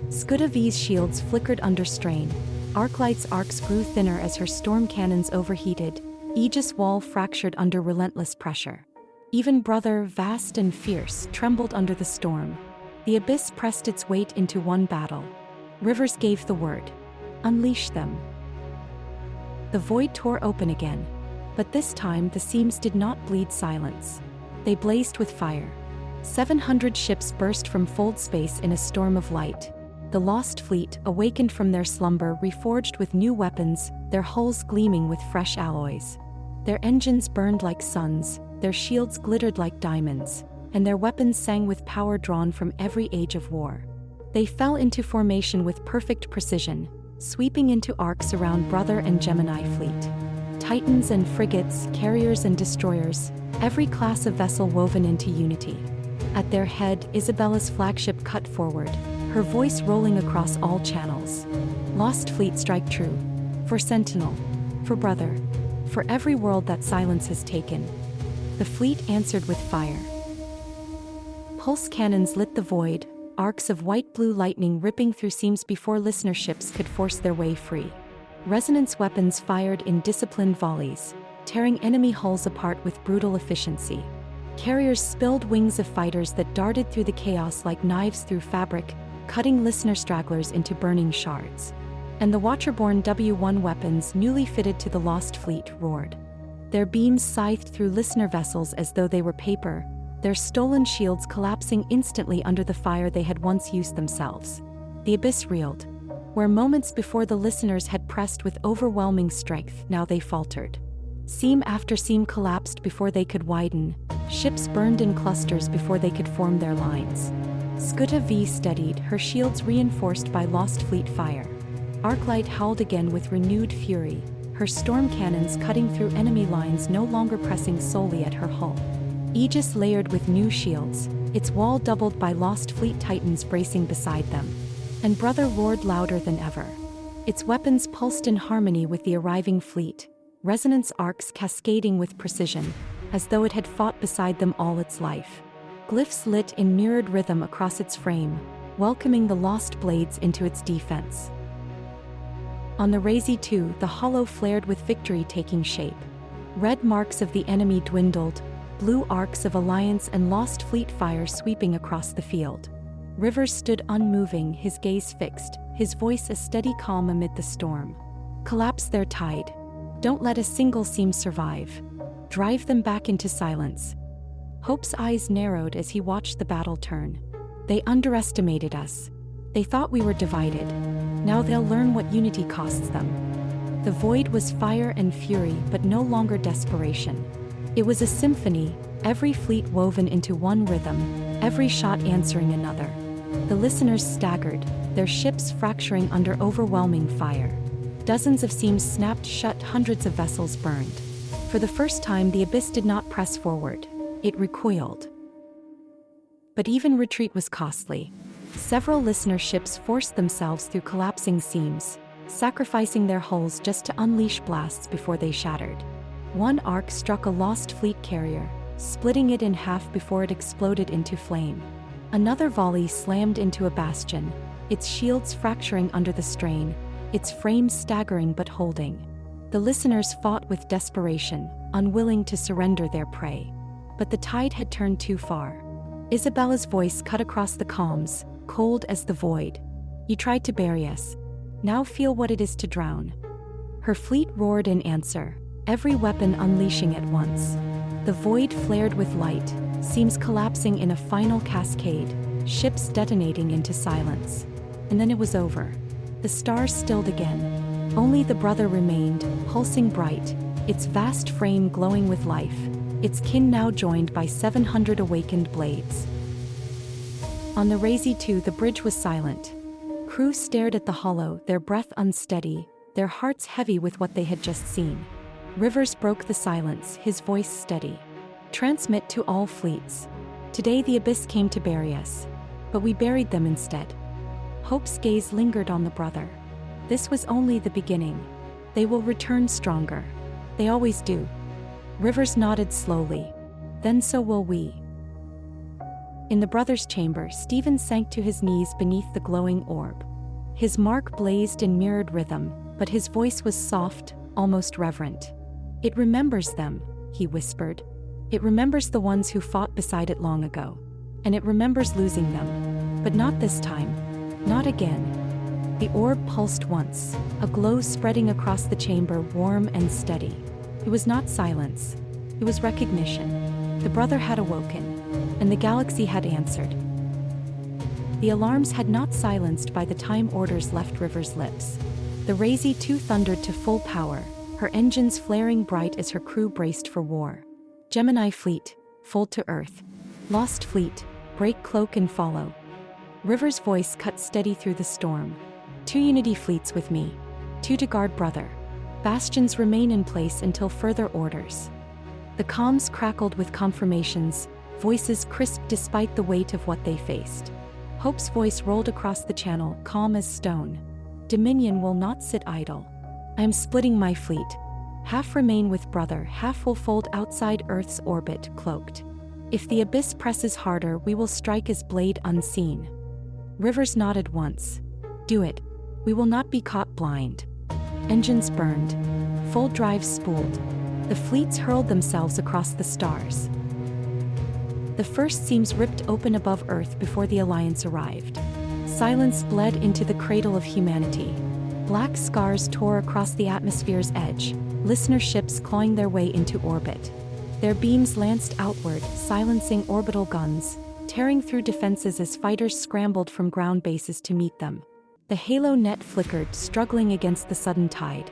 Skuta V's shields flickered under strain. Arclight's arcs grew thinner as her storm cannons overheated. Aegis wall fractured under relentless pressure. Even brother, vast and fierce, trembled under the storm. The abyss pressed its weight into one battle. Rivers gave the word. Unleash them. The void tore open again. But this time the seams did not bleed silence. They blazed with fire. 700 ships burst from fold space in a storm of light. The Lost Fleet, awakened from their slumber, reforged with new weapons, their hulls gleaming with fresh alloys. Their engines burned like suns, their shields glittered like diamonds, and their weapons sang with power drawn from every age of war. They fell into formation with perfect precision, sweeping into arcs around Brother and Gemini fleet. Titans and frigates, carriers and destroyers, every class of vessel woven into unity. At their head, Isabella's flagship cut forward, her voice rolling across all channels. Lost fleet, strike true. For Sentinel. For Brother. For every world that silence has taken. The fleet answered with fire. Pulse cannons lit the void, arcs of white-blue lightning ripping through seams before listener ships could force their way free. Resonance weapons fired in disciplined volleys, tearing enemy hulls apart with brutal efficiency. Carriers spilled wings of fighters that darted through the chaos like knives through fabric, cutting listener stragglers into burning shards. And the Watcherborn W1 weapons, newly fitted to the Lost Fleet, roared. Their beams scythed through listener vessels as though they were paper, their stolen shields collapsing instantly under the fire they had once used themselves. The abyss reeled. Where moments before the listeners had pressed with overwhelming strength, now they faltered. Seam after seam collapsed before they could widen, ships burned in clusters before they could form their lines. Skuta V steadied, her shields reinforced by Lost Fleet fire. Arclight howled again with renewed fury, her storm cannons cutting through enemy lines no longer pressing solely at her hull. Aegis layered with new shields, its wall doubled by lost fleet titans bracing beside them. And Brother roared louder than ever. Its weapons pulsed in harmony with the arriving fleet, resonance arcs cascading with precision, as though it had fought beside them all its life. Glyphs lit in mirrored rhythm across its frame, welcoming the lost blades into its defense. On the Razee 2, the hollow flared with victory taking shape. Red marks of the enemy dwindled, blue arcs of alliance and lost fleet fire sweeping across the field. Rivers stood unmoving, his gaze fixed, his voice a steady calm amid the storm. Collapse their tide. Don't let a single seam survive. Drive them back into silence. Hope's eyes narrowed as he watched the battle turn. They underestimated us. They thought we were divided. Now they'll learn what unity costs them. The void was fire and fury, but no longer desperation. It was a symphony, every fleet woven into one rhythm, every shot answering another. The listeners staggered, their ships fracturing under overwhelming fire. Dozens of seams snapped shut, hundreds of vessels burned. For the first time, the abyss did not press forward. It recoiled. But even retreat was costly. Several listener ships forced themselves through collapsing seams, sacrificing their hulls just to unleash blasts before they shattered. One arc struck a lost fleet carrier, splitting it in half before it exploded into flame. Another volley slammed into a bastion, its shields fracturing under the strain, its frame staggering but holding. The listeners fought with desperation, unwilling to surrender their prey. But the tide had turned too far. Isabella's voice cut across the calms, cold as the void. You tried to bury us. Now feel what it is to drown. Her fleet roared in answer, every weapon unleashing at once. The void flared with light, seams collapsing in a final cascade, ships detonating into silence. And then it was over. The stars stilled again. Only the Brother remained, pulsing bright, its vast frame glowing with life, its kin now joined by 700 awakened blades. On the Razee 2, the bridge was silent. Crew stared at the hollow, their breath unsteady, their hearts heavy with what they had just seen. Rivers broke the silence, his voice steady. Transmit to all fleets. Today the abyss came to bury us. But we buried them instead. Hope's gaze lingered on the Brother. This was only the beginning. They will return stronger. They always do. Rivers nodded slowly. Then so will we. In the Brother's chamber, Stephen sank to his knees beneath the glowing orb. His mark blazed in mirrored rhythm, but his voice was soft, almost reverent. It remembers them, he whispered. It remembers the ones who fought beside it long ago. And it remembers losing them. But not this time. Not again. The orb pulsed once, a glow spreading across the chamber, warm and steady. It was not silence. It was recognition. The Brother had awoken, and the galaxy had answered. The alarms had not silenced by the time orders left River's lips. The Razee 2 thundered to full power, her engines flaring bright as her crew braced for war. Gemini fleet, fold to earth. Lost fleet, break cloak and follow. River's voice cut steady through the storm. 2 unity fleets with me. 2 to guard Brother. Bastions remain in place until further orders. The comms crackled with confirmations, voices crisp despite the weight of what they faced. Hope's voice rolled across the channel, calm as stone. Dominion will not sit idle. I am splitting my fleet. Half remain with Brother, half will fold outside Earth's orbit, cloaked. If the abyss presses harder, we will strike as blade unseen. Rivers nodded once. Do it. We will not be caught blind. Engines burned. Full drives spooled. The fleets hurled themselves across the stars. The first seams ripped open above Earth before the Alliance arrived. Silence bled into the cradle of humanity. Black scars tore across the atmosphere's edge, listener ships clawing their way into orbit. Their beams lanced outward, silencing orbital guns, tearing through defenses as fighters scrambled from ground bases to meet them. The halo net flickered, struggling against the sudden tide.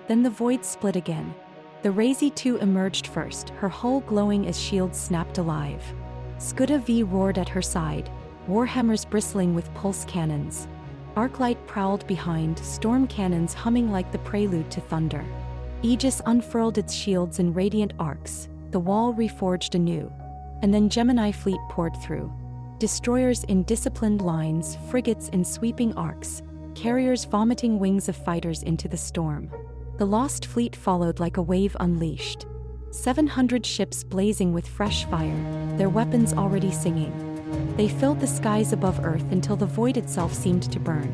Then the void split again. The Razee 2 emerged first, her hull glowing as shields snapped alive. Skuda V roared at her side, warhammers bristling with pulse cannons. Arclight prowled behind, storm cannons humming like the prelude to thunder. Aegis unfurled its shields in radiant arcs, the wall reforged anew. And then Gemini fleet poured through. Destroyers in disciplined lines, frigates in sweeping arcs, carriers vomiting wings of fighters into the storm. The lost fleet followed like a wave unleashed. 700 ships blazing with fresh fire, their weapons already singing. They filled the skies above Earth until the void itself seemed to burn.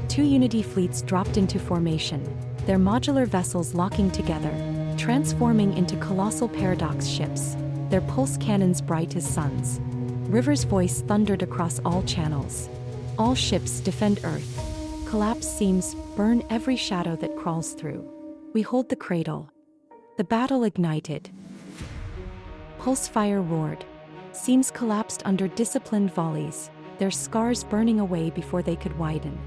2 Unity fleets dropped into formation, their modular vessels locking together, transforming into colossal paradox ships, their pulse cannons bright as suns. River's voice thundered across all channels. All ships defend Earth. Collapse seams burn every shadow that crawls through. We hold the cradle. The battle ignited. Pulse fire roared. Seams collapsed under disciplined volleys, their scars burning away before they could widen.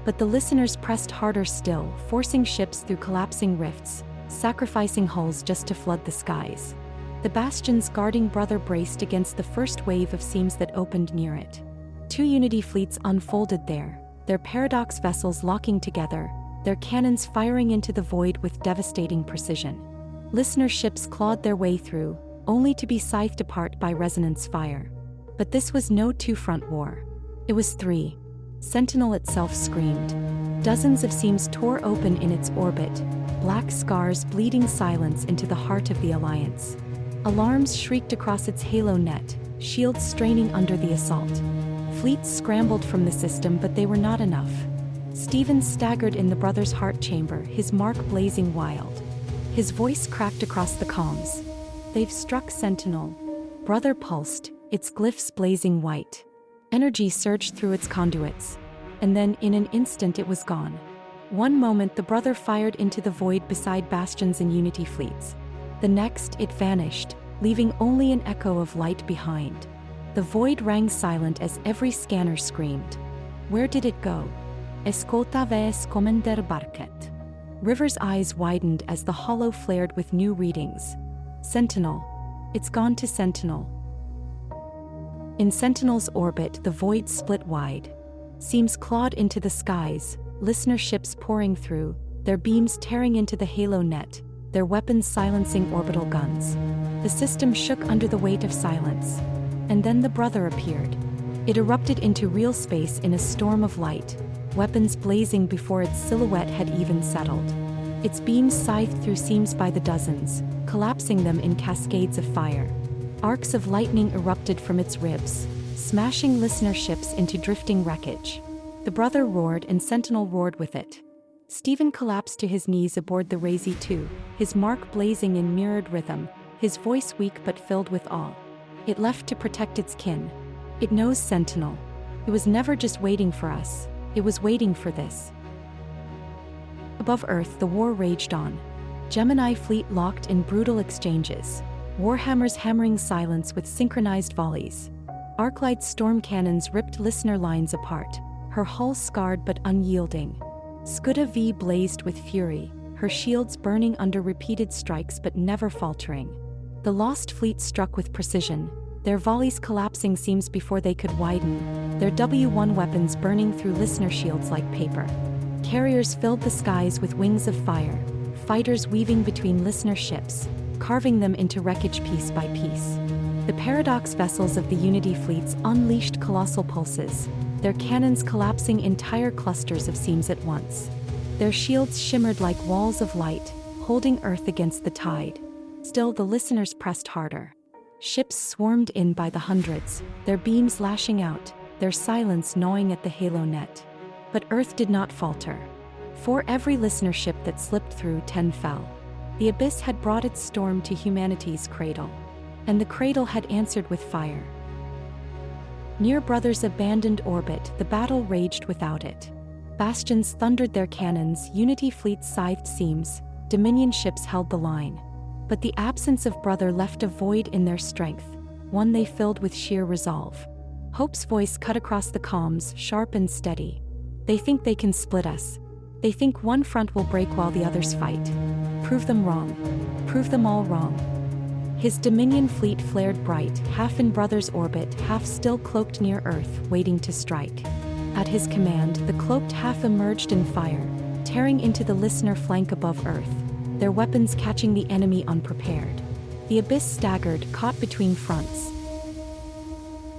But the listeners pressed harder still, forcing ships through collapsing rifts, sacrificing hulls just to flood the skies. The bastions guarding Brother braced against the first wave of seams that opened near it. 2 Unity fleets unfolded there, their paradox vessels locking together, their cannons firing into the void with devastating precision. Listener ships clawed their way through, only to be scythed apart by resonance fire. But this was no two-front war. It was 3. Sentinel itself screamed. Dozens of seams tore open in its orbit, black scars bleeding silence into the heart of the Alliance. Alarms shrieked across its halo net, shields straining under the assault. Fleets scrambled from the system, but they were not enough. Stephen staggered in the brother's heart chamber, his mark blazing wild. His voice cracked across the comms. They've struck Sentinel. Brother pulsed, its glyphs blazing white. Energy surged through its conduits. And then, in an instant, it was gone. One moment the brother fired into the void beside bastions and Unity fleets. The next, it vanished, leaving only an echo of light behind. The void rang silent as every scanner screamed. Where did it go? Escoltaves commander barket. River's eyes widened as the hollow flared with new readings. Sentinel. It's gone to Sentinel. In Sentinel's orbit, the void split wide. Seams clawed into the skies, listener ships pouring through, their beams tearing into the halo net, their weapons silencing orbital guns. The system shook under the weight of silence. And then the brother appeared. It erupted into real space in a storm of light, weapons blazing before its silhouette had even settled. Its beams scythed through seams by the dozens, collapsing them in cascades of fire. Arcs of lightning erupted from its ribs, smashing listener ships into drifting wreckage. The brother roared and Sentinel roared with it. Stephen collapsed to his knees aboard the Razee 2, his mark blazing in mirrored rhythm, his voice weak but filled with awe. It left to protect its kin. It knows Sentinel. It was never just waiting for us, it was waiting for this. Above Earth, the war raged on. Gemini fleet locked in brutal exchanges, warhammers hammering silence with synchronized volleys. Arclight's storm cannons ripped listener lines apart, her hull scarred but unyielding. Scuda V blazed with fury, her shields burning under repeated strikes but never faltering. The lost fleet struck with precision, their volleys collapsing seams before they could widen, their W1 weapons burning through listener shields like paper. Carriers filled the skies with wings of fire, fighters weaving between listener ships, carving them into wreckage piece by piece. The paradox vessels of the Unity fleets unleashed colossal pulses, their cannons collapsing entire clusters of seams at once. Their shields shimmered like walls of light, holding Earth against the tide. Still, the listeners pressed harder. Ships swarmed in by the hundreds, their beams lashing out, their silence gnawing at the halo net. But Earth did not falter. For every listener ship that slipped through, 10 fell. The abyss had brought its storm to humanity's cradle. And the cradle had answered with fire. Near Brother's abandoned orbit, the battle raged without it. Bastions thundered their cannons, Unity fleets scythed seams, Dominion ships held the line. But the absence of Brother left a void in their strength, one they filled with sheer resolve. Hope's voice cut across the comms, sharp and steady. They think they can split us. They think one front will break while the others fight. Prove them wrong. Prove them all wrong. His Dominion fleet flared bright, half in Brother's orbit, half still cloaked near Earth, waiting to strike. At his command, the cloaked half emerged in fire, tearing into the listener flank above Earth. their weapons catching the enemy unprepared. The abyss staggered, caught between fronts.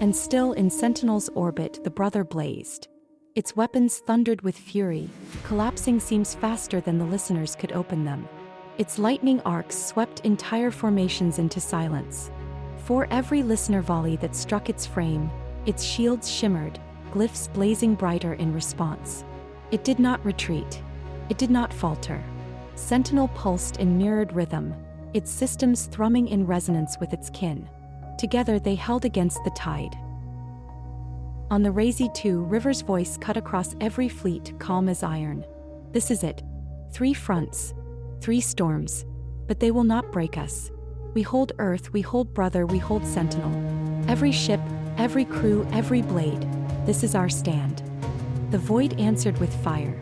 And still in Sentinel's orbit the brother blazed. Its weapons thundered with fury, collapsing seams faster than the listeners could open them. Its lightning arcs swept entire formations into silence. For every listener volley that struck its frame, its shields shimmered, glyphs blazing brighter in response. It did not retreat. It did not falter. Sentinel pulsed in mirrored rhythm, its systems thrumming in resonance with its kin. Together they held against the tide. On the Razee 2, River's voice cut across every fleet, calm as iron. This is it. 3 fronts. 3 storms. But they will not break us. We hold Earth, we hold Brother, we hold Sentinel. Every ship, every crew, every blade. This is our stand. The void answered with fire.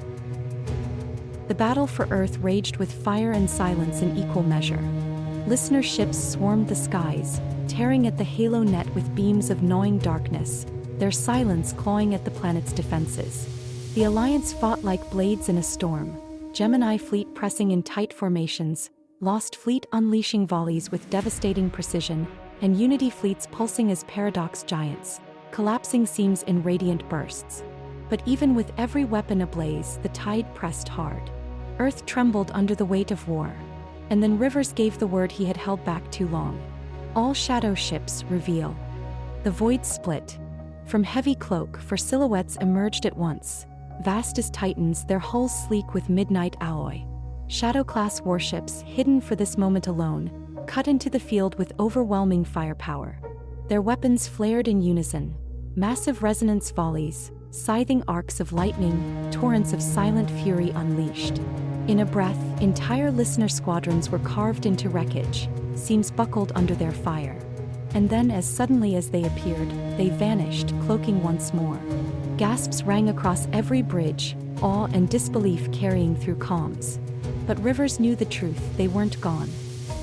The battle for Earth raged with fire and silence in equal measure. Listener ships swarmed the skies, tearing at the halo net with beams of gnawing darkness, their silence clawing at the planet's defenses. The Alliance fought like blades in a storm, Gemini fleet pressing in tight formations, Lost Fleet unleashing volleys with devastating precision, and Unity fleets pulsing as paradox giants, collapsing seams in radiant bursts. But even with every weapon ablaze, the tide pressed hard. Earth trembled under the weight of war. And then Rivers gave the word he had held back too long. All shadow ships, reveal. The void split. From heavy cloak, 4 silhouettes emerged at once, vast as titans, their hulls sleek with midnight alloy. Shadow-class warships, hidden for this moment alone, cut into the field with overwhelming firepower. Their weapons flared in unison, massive resonance volleys, scything arcs of lightning, torrents of silent fury unleashed. In a breath, entire listener squadrons were carved into wreckage, seams buckled under their fire. And then, as suddenly as they appeared, they vanished, cloaking once more. Gasps rang across every bridge, awe and disbelief carrying through comms. But Rivers knew the truth, they weren't gone.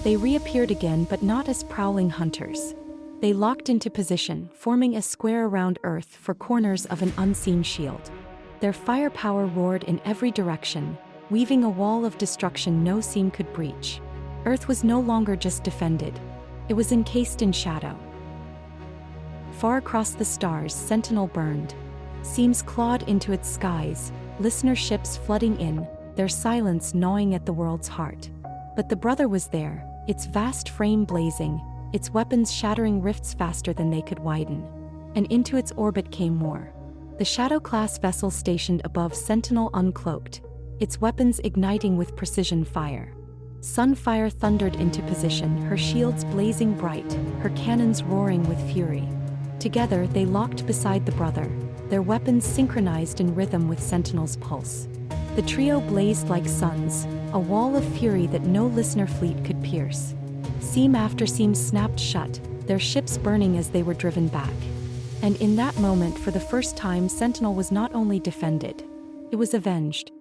They reappeared again, but not as prowling hunters. They locked into position, forming a square around Earth for corners of an unseen shield. Their firepower roared in every direction, weaving a wall of destruction no seam could breach. Earth was no longer just defended. It was encased in shadow. Far across the stars, Sentinel burned. Seams clawed into its skies, listener ships flooding in, their silence gnawing at the world's heart. But the brother was there, its vast frame blazing, its weapons shattering rifts faster than they could widen. And into its orbit came more. The Shadow-class vessel stationed above Sentinel uncloaked, its weapons igniting with precision fire. Sunfire thundered into position, her shields blazing bright, her cannons roaring with fury. Together they locked beside the brother, their weapons synchronized in rhythm with Sentinel's pulse. The trio blazed like suns, a wall of fury that no listener fleet could pierce. Seam after seam snapped shut, their ships burning as they were driven back. And in that moment, for the first time, Sentinel was not only defended, it was avenged.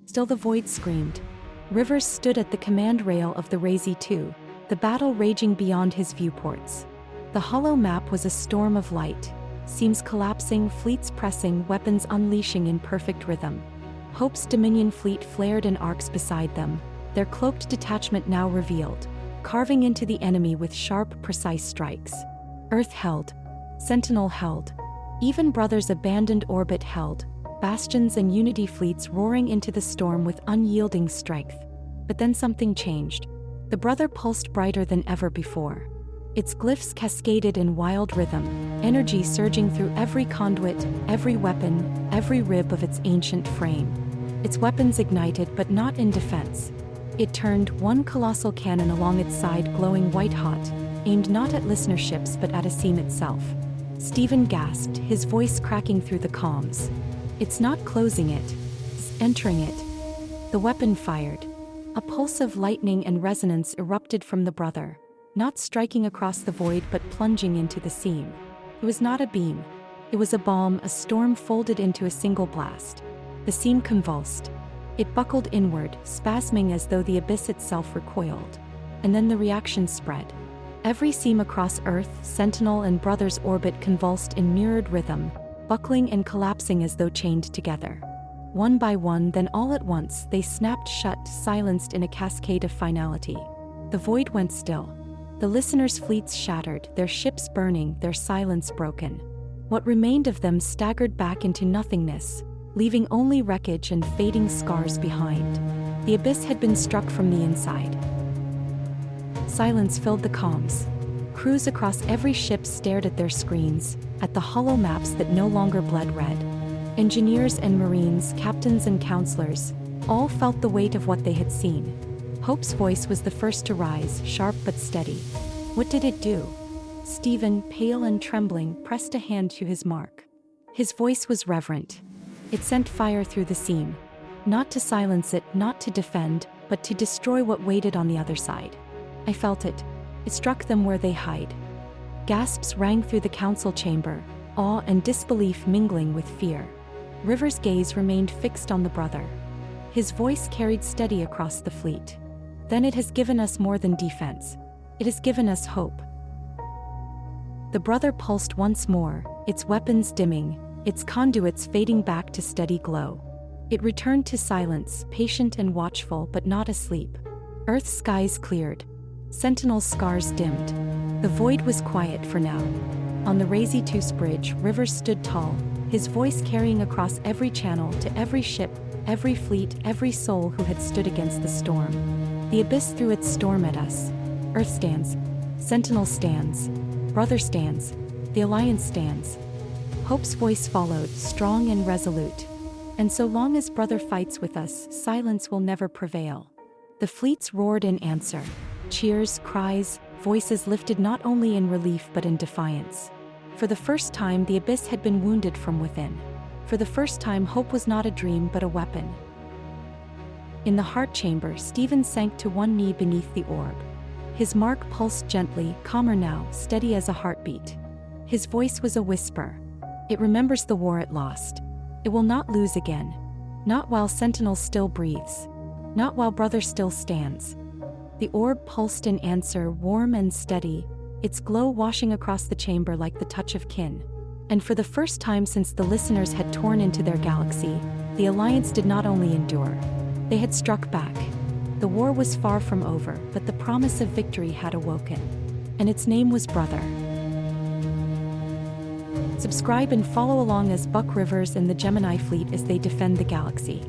Still the void screamed. Rivers stood at the command rail of the Razee 2, the battle raging beyond his viewports. The hollow map was a storm of light, seams collapsing, fleets pressing, weapons unleashing in perfect rhythm. Hope's Dominion fleet flared in arcs beside them, their cloaked detachment now revealed, carving into the enemy with sharp, precise strikes. Earth held. Sentinel held. Even Brother's abandoned orbit held, bastions and Unity fleets roaring into the storm with unyielding strength. But then something changed. The brother pulsed brighter than ever before. Its glyphs cascaded in wild rhythm, energy surging through every conduit, every weapon, every rib of its ancient frame. Its weapons ignited, but not in defense. It turned, one colossal cannon along its side glowing white-hot, aimed not at listener ships but at a seam itself. Stephen gasped, his voice cracking through the comms. It's not closing it, it's entering it. The weapon fired. A pulse of lightning and resonance erupted from the brother, not striking across the void but plunging into the seam. It was not a beam. It was a bomb, a storm folded into a single blast. The seam convulsed. It buckled inward, spasming as though the abyss itself recoiled. And then the reaction spread. Every seam across Earth, Sentinel and Brother's orbit convulsed in mirrored rhythm, buckling and collapsing as though chained together. One by one, then all at once, they snapped shut, silenced in a cascade of finality. The void went still. The listeners' fleets shattered, their ships burning, their silence broken. What remained of them staggered back into nothingness, leaving only wreckage and fading scars behind. The abyss had been struck from the inside. Silence filled the comms. Crews across every ship stared at their screens, at the hollow maps that no longer bled red. Engineers and marines, captains and counselors, all felt the weight of what they had seen. Hope's voice was the first to rise, sharp but steady. What did it do? Stephen, pale and trembling, pressed a hand to his mark. His voice was reverent. It sent fire through the seam. Not to silence it, not to defend, but to destroy what waited on the other side. I felt it. It struck them where they hide. Gasps rang through the council chamber, awe and disbelief mingling with fear. River's gaze remained fixed on the brother. His voice carried steady across the fleet. Then it has given us more than defense. It has given us hope. The brother pulsed once more, its weapons dimming, its conduits fading back to steady glow. It returned to silence, patient and watchful but not asleep. Earth's skies cleared. Sentinel's scars dimmed. The void was quiet for now. On the Razee bridge, River stood tall, his voice carrying across every channel to every ship, every fleet, every soul who had stood against the storm. The abyss threw its storm at us. Earth stands. Sentinel stands. Brother stands. The Alliance stands. Hope's voice followed, strong and resolute. And so long as brother fights with us, silence will never prevail. The fleets roared in answer. Cheers, cries, voices lifted not only in relief but in defiance. For the first time, the abyss had been wounded from within. For the first time, hope was not a dream but a weapon. In the heart chamber, Stephen sank to one knee beneath the orb. His mark pulsed gently, calmer now, steady as a heartbeat. His voice was a whisper. It remembers the war it lost. It will not lose again. Not while Sentinel still breathes. Not while brother still stands. The orb pulsed in answer, warm and steady, its glow washing across the chamber like the touch of kin. And for the first time since the listeners had torn into their galaxy, the Alliance did not only endure. They had struck back. The war was far from over, but the promise of victory had awoken. And its name was Brother. Subscribe and follow along as Buck Rivers and the Gemini fleet as they defend the galaxy.